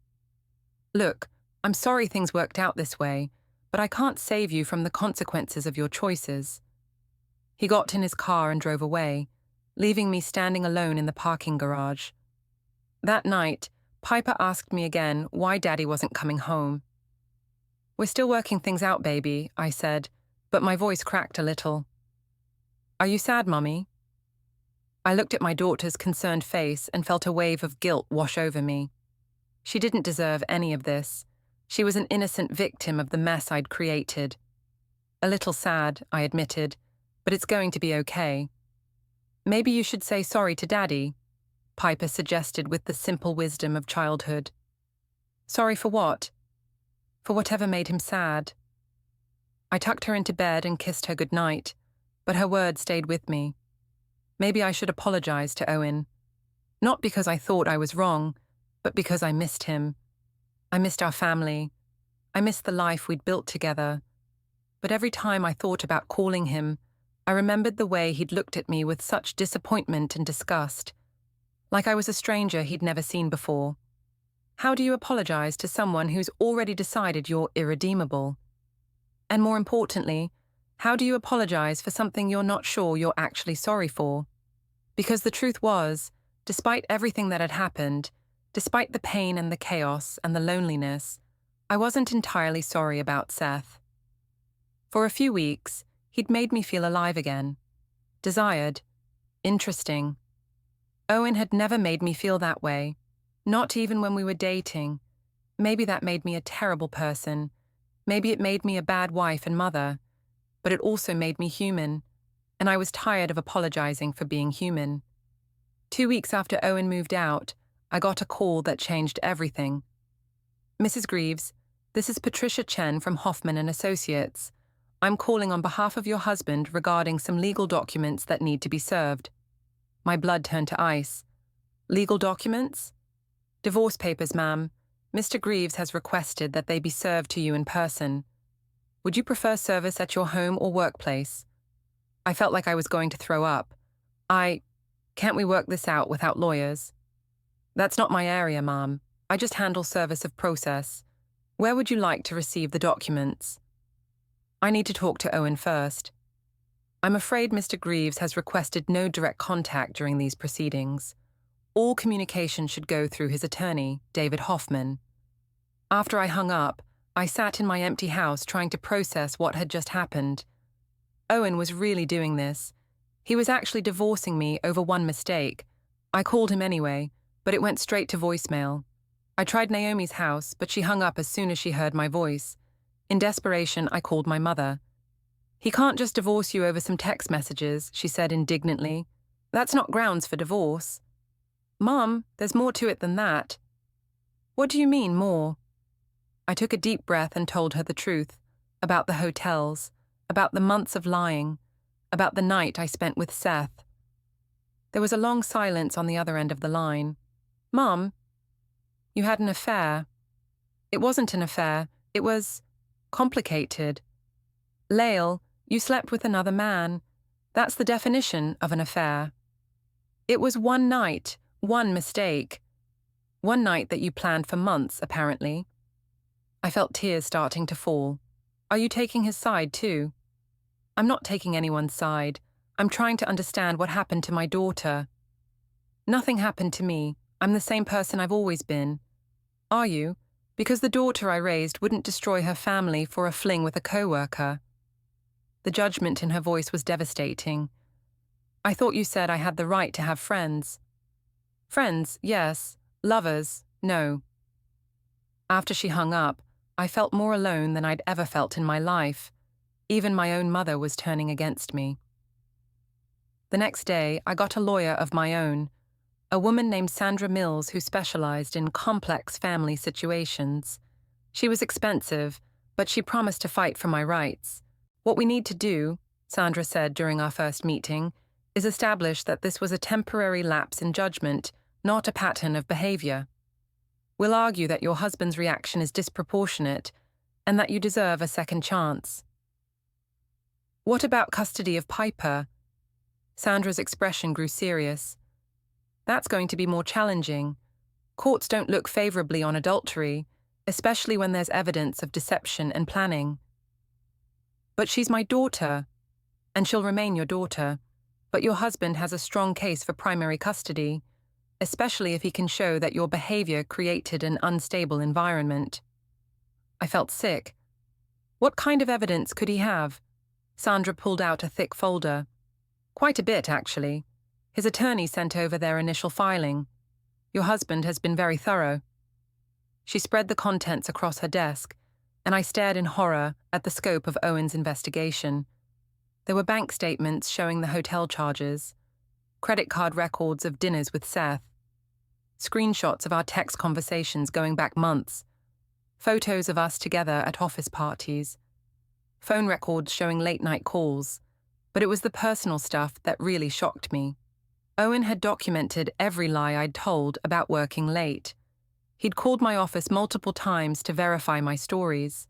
S1: "Look, I'm sorry things worked out this way, but I can't save you from the consequences of your choices." He got in his car and drove away, leaving me standing alone in the parking garage. That night, Piper asked me again why Daddy wasn't coming home. "We're still working things out, baby," I said, but my voice cracked a little. "Are you sad, Mummy?" I looked at my daughter's concerned face and felt a wave of guilt wash over me. She didn't deserve any of this. She was an innocent victim of the mess I'd created. A little sad, I admitted, but it's going to be okay. Maybe you should say sorry to Daddy, Piper suggested with the simple wisdom of childhood. Sorry for what? For whatever made him sad. I tucked her into bed and kissed her goodnight, but her words stayed with me. Maybe I should apologize to Owen. Not because I thought I was wrong, but because I missed him. I missed our family. I missed the life we'd built together. But every time I thought about calling him, I remembered the way he'd looked at me with such disappointment and disgust, like I was a stranger he'd never seen before. How do you apologize to someone who's already decided you're irredeemable? And more importantly, how do you apologize for something you're not sure you're actually sorry for? Because the truth was, despite everything that had happened, despite the pain and the chaos and the loneliness, I wasn't entirely sorry about Seth. For a few weeks, he'd made me feel alive again. Desired. Interesting. Owen had never made me feel that way, not even when we were dating. Maybe that made me a terrible person. Maybe it made me a bad wife and mother. But it also made me human, and I was tired of apologizing for being human. 2 weeks after Owen moved out, I got a call that changed everything. Mrs. Greaves, this is Patricia Chen from Hoffman & Associates. I'm calling on behalf of your husband regarding some legal documents that need to be served. My blood turned to ice. Legal documents? Divorce papers, ma'am. Mr. Greaves has requested that they be served to you in person. Would you prefer service at your home or workplace? I felt like I was going to throw up. Can't we work this out without lawyers? That's not my area, ma'am. I just handle service of process. Where would you like to receive the documents? I need to talk to Owen first. I'm afraid Mr. Greaves has requested no direct contact during these proceedings. All communication should go through his attorney, David Hoffman. After I hung up, I sat in my empty house trying to process what had just happened. Owen was really doing this. He was actually divorcing me over one mistake. I called him anyway, but it went straight to voicemail. I tried Naomi's house, but she hung up as soon as she heard my voice. In desperation, I called my mother. He can't just divorce you over some text messages, she said indignantly. That's not grounds for divorce. Mom, there's more to it than that. What do you mean, more? I took a deep breath and told her the truth, about the hotels, about the months of lying, about the night I spent with Seth. There was a long silence on the other end of the line. Mom, you had an affair. It wasn't an affair, it was complicated. Lale, you slept with another man. That's the definition of an affair. It was one night, one mistake. One night that you planned for months, apparently. I felt tears starting to fall. Are you taking his side too? I'm not taking anyone's side. I'm trying to understand what happened to my daughter. Nothing happened to me. I'm the same person I've always been. Are you? Because the daughter I raised wouldn't destroy her family for a fling with a co-worker. The judgment in her voice was devastating. I thought you said I had the right to have friends. Friends, yes. Lovers, no. After she hung up, I felt more alone than I'd ever felt in my life. Even my own mother was turning against me. The next day, I got a lawyer of my own, a woman named Sandra Mills who specialized in complex family situations. She was expensive, but she promised to fight for my rights. What we need to do, Sandra said during our first meeting, is establish that this was a temporary lapse in judgment, not a pattern of behavior. We'll argue that your husband's reaction is disproportionate and that you deserve a second chance. What about custody of Piper? Sandra's expression grew serious. That's going to be more challenging. Courts don't look favorably on adultery, especially when there's evidence of deception and planning. But she's my daughter, and she'll remain your daughter. But your husband has a strong case for primary custody, especially if he can show that your behavior created an unstable environment. I felt sick. What kind of evidence could he have? Sandra pulled out a thick folder. Quite a bit, actually. His attorney sent over their initial filing. Your husband has been very thorough. She spread the contents across her desk, and I stared in horror at the scope of Owen's investigation. There were bank statements showing the hotel charges, credit card records of dinners with Seth, screenshots of our text conversations going back months, photos of us together at office parties, phone records showing late-night calls, but it was the personal stuff that really shocked me. Owen had documented every lie I'd told about working late. He'd called my office multiple times to verify my stories.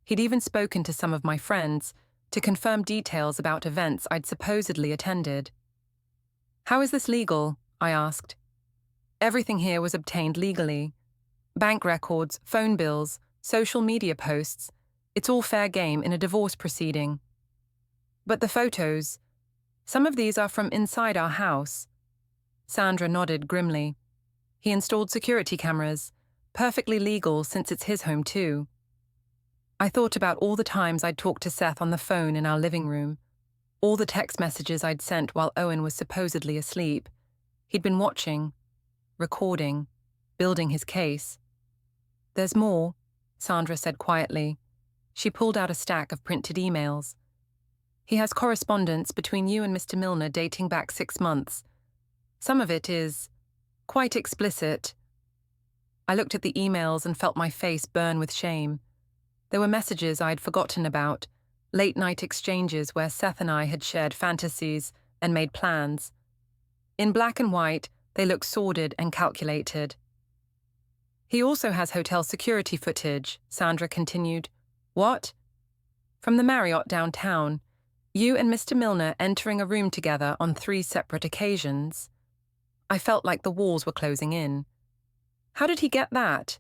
S1: He'd even spoken to some of my friends to confirm details about events I'd supposedly attended. "How is this legal?" I asked. Everything here was obtained legally. Bank records, phone bills, social media posts. It's all fair game in a divorce proceeding. But the photos, some of these are from inside our house. Sandra nodded grimly. He installed security cameras, perfectly legal since it's his home too. I thought about all the times I'd talked to Seth on the phone in our living room, all the text messages I'd sent while Owen was supposedly asleep. He'd been watching, recording, building his case. "There's more," Sandra said quietly. She pulled out a stack of printed emails. "He has correspondence between you and Mr. Milner dating back 6 months. Some of it is quite explicit." I looked at the emails and felt my face burn with shame. There were messages I'd forgotten about, late-night exchanges where Seth and I had shared fantasies and made plans. In black and white, they looked sordid and calculated. "He also has hotel security footage," Sandra continued. "What?" "From the Marriott downtown. You and Mr. Milner entering a room together on 3 separate occasions." I felt like the walls were closing in. "How did he get that?"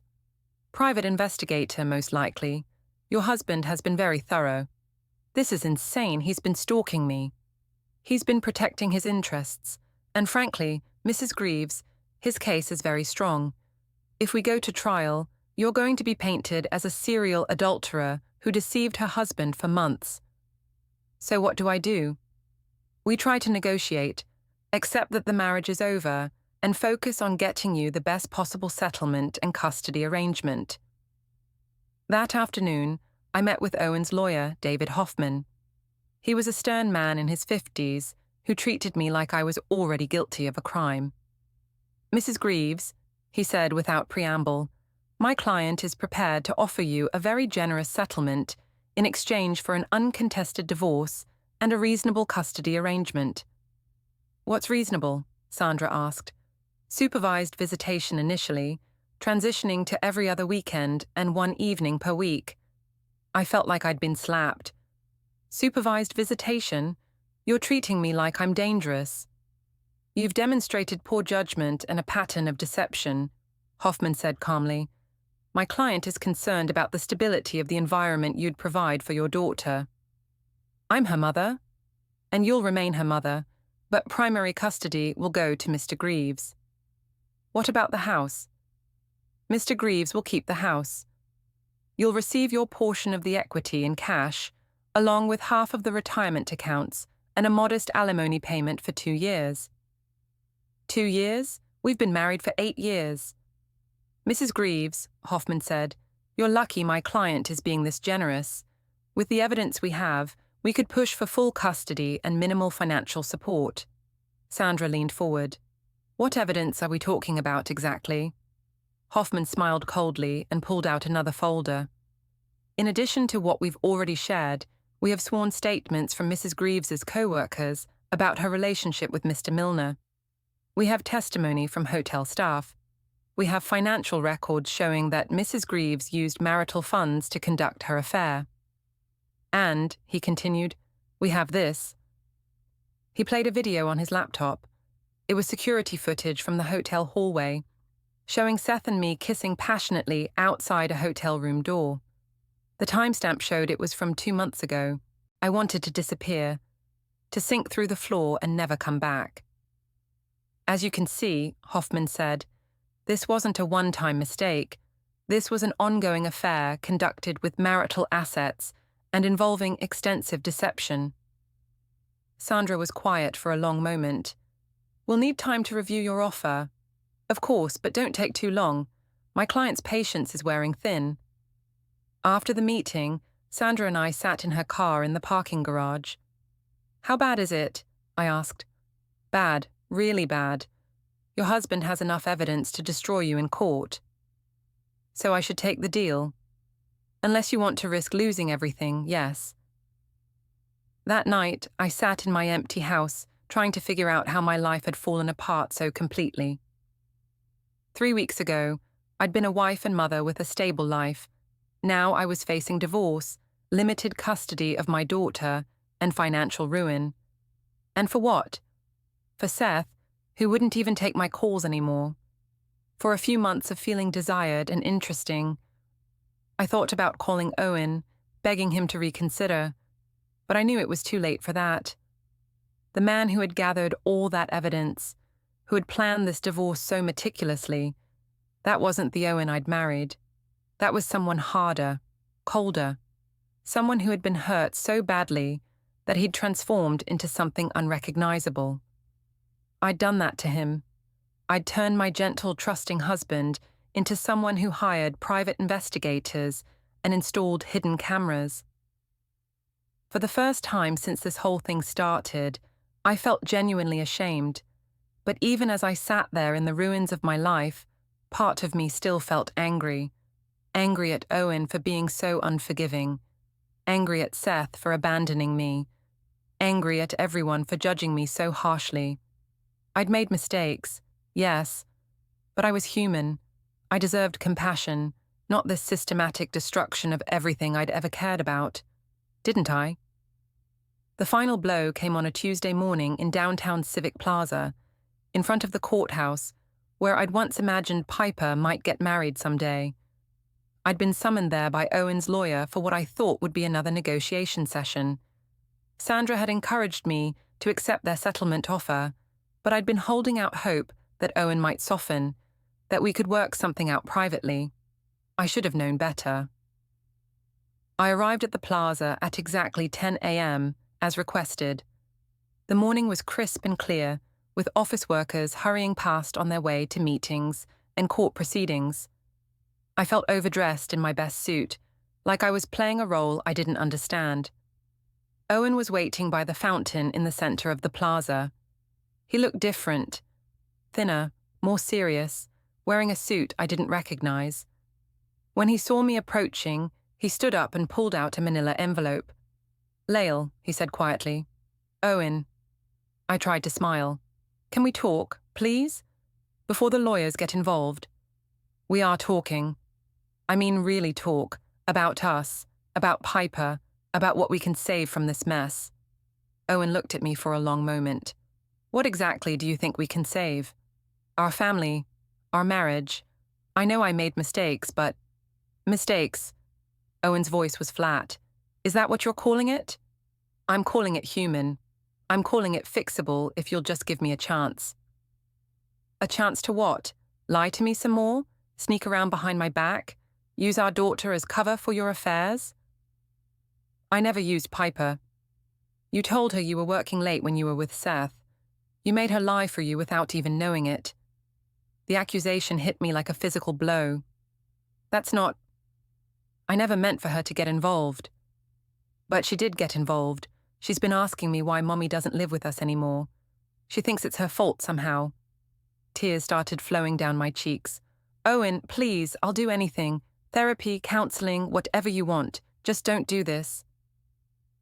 S1: "Private investigator, most likely. Your husband has been very thorough." "This is insane. He's been stalking me." "He's been protecting his interests. And frankly, Mrs. Greaves, his case is very strong. If we go to trial, you're going to be painted as a serial adulterer who deceived her husband for months." "So what do I do?" "We try to negotiate, accept that the marriage is over, and focus on getting you the best possible settlement and custody arrangement." That afternoon, I met with Owen's lawyer, David Hoffman. He was a stern man in his 50s who treated me like I was already guilty of a crime. "Mrs. Greaves," he said without preamble, "my client is prepared to offer you a very generous settlement in exchange for an uncontested divorce and a reasonable custody arrangement." "What's reasonable?" Sandra asked. "Supervised visitation initially, transitioning to every other weekend and 1 evening per week." I felt like I'd been slapped. "Supervised visitation? You're treating me like I'm dangerous." "You've demonstrated poor judgment and a pattern of deception," Hoffman said calmly. "My client is concerned about the stability of the environment you'd provide for your daughter." "I'm her mother, and you'll remain her mother, but primary custody will go to Mr. Greaves." "What about the house?" "Mr. Greaves will keep the house. You'll receive your portion of the equity in cash, along with half of the retirement accounts and a modest alimony payment for 2 years. 2 years? We've been married for 8 years. "Mrs. Greaves," Hoffman said, "you're lucky my client is being this generous. With the evidence we have, we could push for full custody and minimal financial support." Sandra leaned forward. "What evidence are we talking about exactly?" Hoffman smiled coldly and pulled out another folder. "In addition to what we've already shared, we have sworn statements from Mrs. Greaves's co-workers about her relationship with Mr. Milner. We have testimony from hotel staff. We have financial records showing that Mrs. Greaves used marital funds to conduct her affair. And," he continued, "we have this." He played a video on his laptop. It was security footage from the hotel hallway, showing Seth and me kissing passionately outside a hotel room door. The timestamp showed it was from 2 months ago. I wanted to disappear, to sink through the floor and never come back. "As you can see," Hoffman said, "this wasn't a one-time mistake. This was an ongoing affair conducted with marital assets and involving extensive deception." Sandra was quiet for a long moment. We'll need time to review your offer. Of course, but don't take too long. My client's patience is wearing thin. After the meeting, Sandra and I sat in her car in the parking garage. How bad is it? I asked. Bad, really bad. Your husband has enough evidence to destroy you in court. So I should take the deal? Unless you want to risk losing everything, yes. That night, I sat in my empty house, trying to figure out how my life had fallen apart so completely. 3 weeks ago, I'd been a wife and mother with a stable life. Now I was facing divorce, limited custody of my daughter, and financial ruin. And for what? For Seth, who wouldn't even take my calls anymore. For a few months of feeling desired and interesting. I thought about calling Owen, begging him to reconsider, but I knew it was too late for that. The man who had gathered all that evidence, who had planned this divorce so meticulously, that wasn't the Owen I'd married. That was someone harder, colder, someone who had been hurt so badly that he'd transformed into something unrecognizable. I'd done that to him. I'd turned my gentle, trusting husband into someone who hired private investigators and installed hidden cameras. For the first time since this whole thing started, I felt genuinely ashamed. But even as I sat there in the ruins of my life, part of me still felt angry. Angry at Owen for being so unforgiving. Angry at Seth for abandoning me. Angry at everyone for judging me so harshly. I'd made mistakes, yes, but I was human. I deserved compassion, not this systematic destruction of everything I'd ever cared about. Didn't I? The final blow came on a Tuesday morning in downtown Civic Plaza, in front of the courthouse, where I'd once imagined Piper might get married someday. I'd been summoned there by Owen's lawyer for what I thought would be another negotiation session. Sandra had encouraged me to accept their settlement offer, but I'd been holding out hope that Owen might soften, that we could work something out privately. I should have known better. I arrived at the plaza at exactly 10 a.m., as requested. The morning was crisp and clear, with office workers hurrying past on their way to meetings and court proceedings. I felt overdressed in my best suit, like I was playing a role I didn't understand. Owen was waiting by the fountain in the center of the plaza. He looked different, thinner, more serious, wearing a suit I didn't recognize. When he saw me approaching, he stood up and pulled out a manila envelope. "Lale," he said quietly. "Owen." I tried to smile. "Can we talk, please? Before the lawyers get involved." "We are talking. I mean really talk, about us, about Piper, about what we can save from this mess." Owen looked at me for a long moment. "What exactly do you think we can save? Our family, our marriage. I know I made mistakes, but..." "Mistakes?" Owen's voice was flat. "Is that what you're calling it?" "I'm calling it human. I'm calling it fixable if you'll just give me a chance." "A chance to what? Lie to me some more? Sneak around behind my back? Use our daughter as cover for your affairs?" "I never used Piper. You told her you were working late when you were with Seth. You made her lie for you without even knowing it. The accusation hit me like a physical blow. That's not... I never meant for her to get involved. But she did get involved. She's been asking me why Mommy doesn't live with us anymore. She thinks it's her fault somehow." Tears started flowing down my cheeks. "Owen, please, I'll do anything. Therapy, counseling, whatever you want. Just don't do this."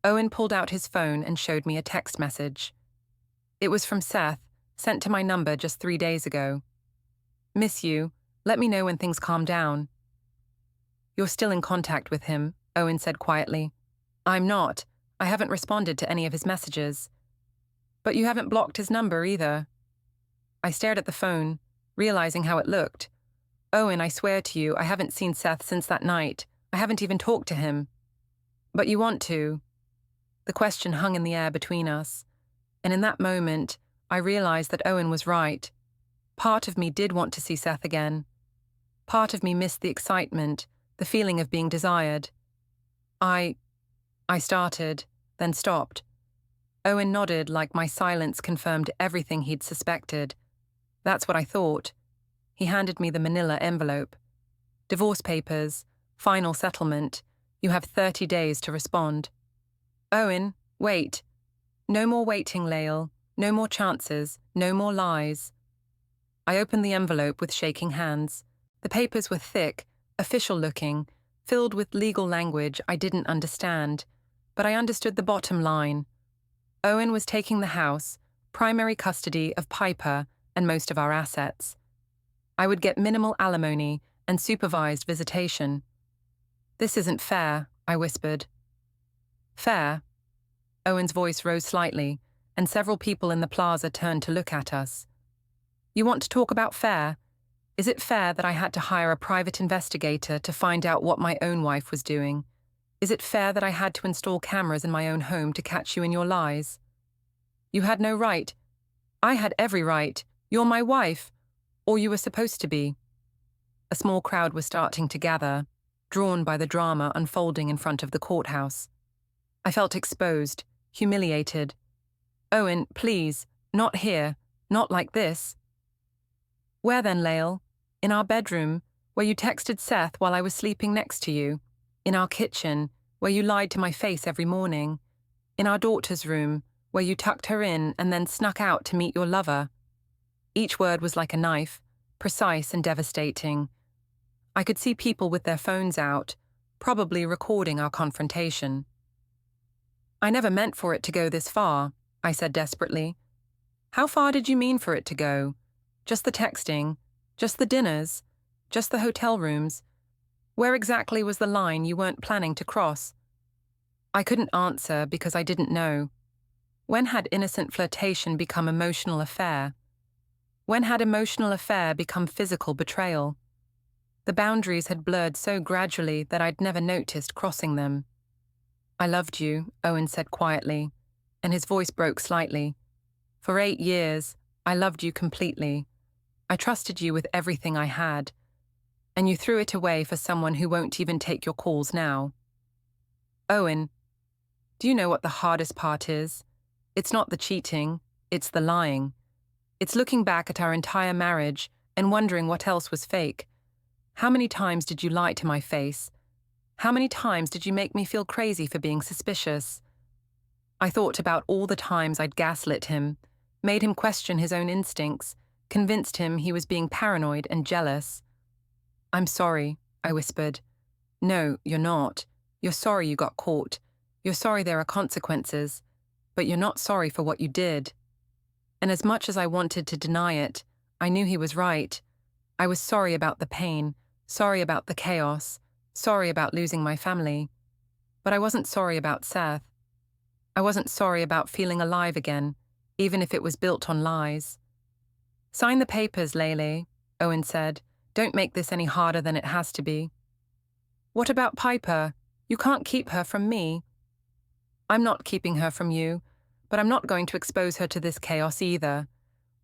S1: Owen pulled out his phone and showed me a text message. It was from Seth, sent to my number just 3 days ago. "Miss you. Let me know when things calm down." "You're still in contact with him," Owen said quietly. "I'm not. I haven't responded to any of his messages." "But you haven't blocked his number either." I stared at the phone, realizing how it looked. "Owen, I swear to you, I haven't seen Seth since that night. I haven't even talked to him." "But you want to." The question hung in the air between us, and in that moment, I realized that Owen was right. Part of me did want to see Seth again. Part of me missed the excitement, the feeling of being desired. I started, then stopped. Owen nodded like my silence confirmed everything he'd suspected. That's what I thought. He handed me the manila envelope. Divorce papers, final settlement. You have 30 days to respond. Owen, wait. No more waiting, Lale. No more chances. No more lies. I opened the envelope with shaking hands. The papers were thick, official-looking, filled with legal language I didn't understand, but I understood the bottom line. Owen was taking the house, primary custody of Piper and most of our assets. I would get minimal alimony and supervised visitation. This isn't fair, I whispered. Fair? Owen's voice rose slightly, and several people in the plaza turned to look at us. You want to talk about fair? Is it fair that I had to hire a private investigator to find out what my own wife was doing? Is it fair that I had to install cameras in my own home to catch you in your lies? You had no right. I had every right. You're my wife. Or you were supposed to be. A small crowd was starting to gather, drawn by the drama unfolding in front of the courthouse. I felt exposed, humiliated. Owen, please, not here, not like this. Where then, Lale? In our bedroom, where you texted Seth while I was sleeping next to you. In our kitchen, where you lied to my face every morning. In our daughter's room, where you tucked her in and then snuck out to meet your lover. Each word was like a knife, precise and devastating. I could see people with their phones out, probably recording our confrontation. I never meant for it to go this far, I said desperately. How far did you mean for it to go? Just the texting? Just the dinners? Just the hotel rooms? Where exactly was the line you weren't planning to cross? I couldn't answer because I didn't know. When had innocent flirtation become emotional affair? When had emotional affair become physical betrayal? The boundaries had blurred so gradually that I'd never noticed crossing them. I loved you, Owen said quietly, and his voice broke slightly. For 8 years, I loved you completely. I trusted you with everything I had, and you threw it away for someone who won't even take your calls now. Owen, do you know what the hardest part is? It's not the cheating, it's the lying. It's looking back at our entire marriage and wondering what else was fake. How many times did you lie to my face? How many times did you make me feel crazy for being suspicious? I thought about all the times I'd gaslit him, made him question his own instincts, convinced him he was being paranoid and jealous. I'm sorry, I whispered. No, you're not. You're sorry you got caught. You're sorry there are consequences. But you're not sorry for what you did. And as much as I wanted to deny it, I knew he was right. I was sorry about the pain, sorry about the chaos, sorry about losing my family. But I wasn't sorry about Seth. I wasn't sorry about feeling alive again, even if it was built on lies. Sign the papers, Lale, Owen said. Don't make this any harder than it has to be. What about Piper? You can't keep her from me. I'm not keeping her from you, but I'm not going to expose her to this chaos either.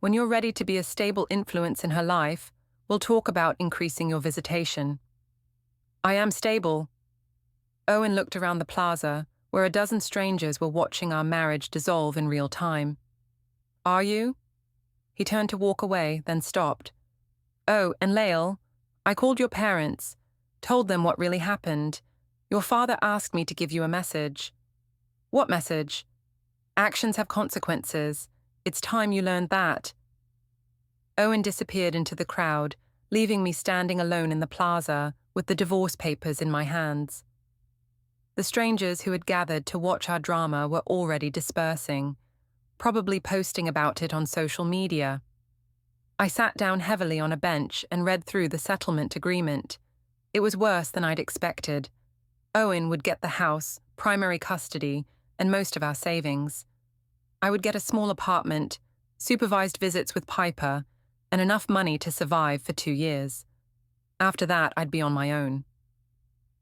S1: When you're ready to be a stable influence in her life, we'll talk about increasing your visitation. I am stable. Owen looked around the plaza, where a dozen strangers were watching our marriage dissolve in real time. Are you? He turned to walk away, then stopped. Oh, and Lale, I called your parents, told them what really happened. Your father asked me to give you a message. What message? Actions have consequences. It's time you learned that. Owen disappeared into the crowd, leaving me standing alone in the plaza with the divorce papers in my hands. The strangers who had gathered to watch our drama were already dispersing, probably posting about it on social media. I sat down heavily on a bench and read through the settlement agreement. It was worse than I'd expected. Owen would get the house, primary custody, and most of our savings. I would get a small apartment, supervised visits with Piper, and enough money to survive for 2 years. After that, I'd be on my own.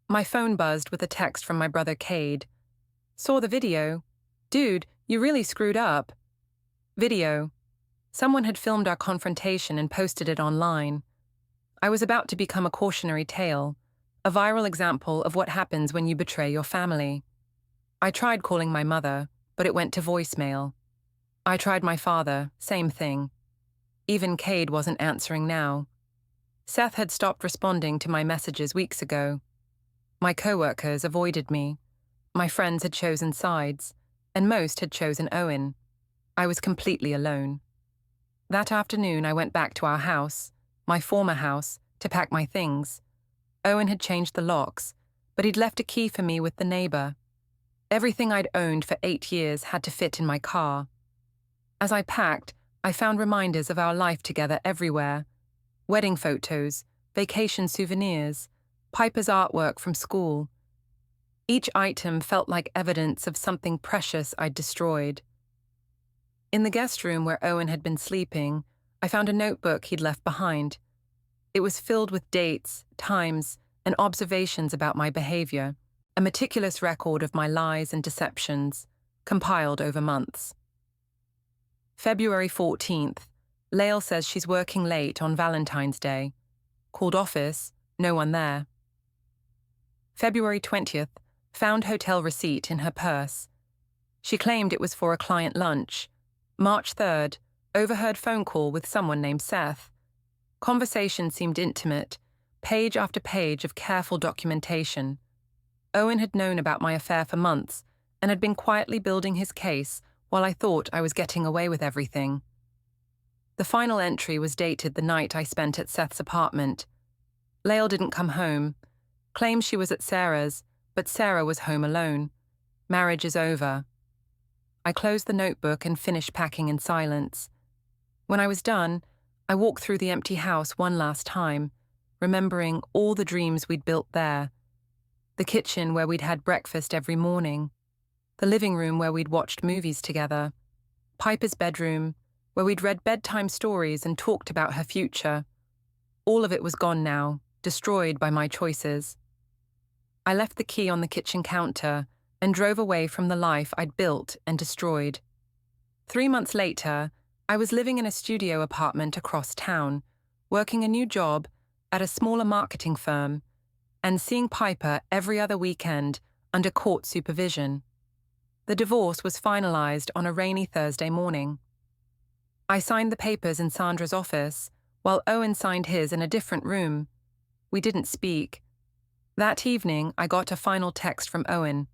S1: My phone buzzed with a text from my brother Cade. Saw the video. Dude, you really screwed up. Video. Someone had filmed our confrontation and posted it online. I was about to become a cautionary tale, a viral example of what happens when you betray your family. I tried calling my mother, but it went to voicemail. I tried my father, same thing. Even Cade wasn't answering now. Seth had stopped responding to my messages weeks ago. My coworkers avoided me. My friends had chosen sides, and most had chosen Owen. I was completely alone. That afternoon, I went back to our house, my former house, to pack my things. Owen had changed the locks, but he'd left a key for me with the neighbor. Everything I'd owned for 8 years had to fit in my car. As I packed, I found reminders of our life together everywhere. Wedding photos, vacation souvenirs, Piper's artwork from school. Each item felt like evidence of something precious I'd destroyed. In the guest room where Owen had been sleeping, I found a notebook he'd left behind. It was filled with dates, times, and observations about my behavior, a meticulous record of my lies and deceptions, compiled over months. February 14th, Lale says she's working late on Valentine's Day. Called office, no one there. February 20th, found hotel receipt in her purse. She claimed it was for a client lunch. March 3rd, overheard phone call with someone named Seth. Conversation seemed intimate, page after page of careful documentation. Owen had known about my affair for months and had been quietly building his case while I thought I was getting away with everything. The final entry was dated the night I spent at Seth's apartment. Lale didn't come home. Claims she was at Sarah's, but Sarah was home alone. Marriage is over. I closed the notebook and finished packing in silence. When I was done, I walked through the empty house one last time, remembering all the dreams we'd built there. The kitchen where we'd had breakfast every morning. The living room where we'd watched movies together. Piper's bedroom, where we'd read bedtime stories and talked about her future. All of it was gone now, destroyed by my choices. I left the key on the kitchen counter and drove away from the life I'd built and destroyed. 3 months later, I was living in a studio apartment across town, working a new job at a smaller marketing firm, and seeing Piper every other weekend under court supervision. The divorce was finalized on a rainy Thursday morning. I signed the papers in Sandra's office, while Owen signed his in a different room. We didn't speak. That evening, I got a final text from Owen.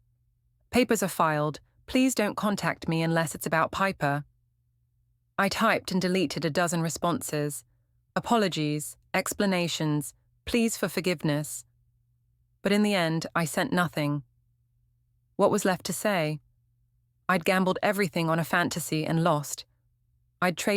S1: "Papers are filed. Please don't contact me unless it's about Piper." I typed and deleted a dozen responses. Apologies, explanations, pleas for forgiveness. But in the end, I sent nothing. What was left to say? I'd gambled everything on a fantasy and lost. I'd traded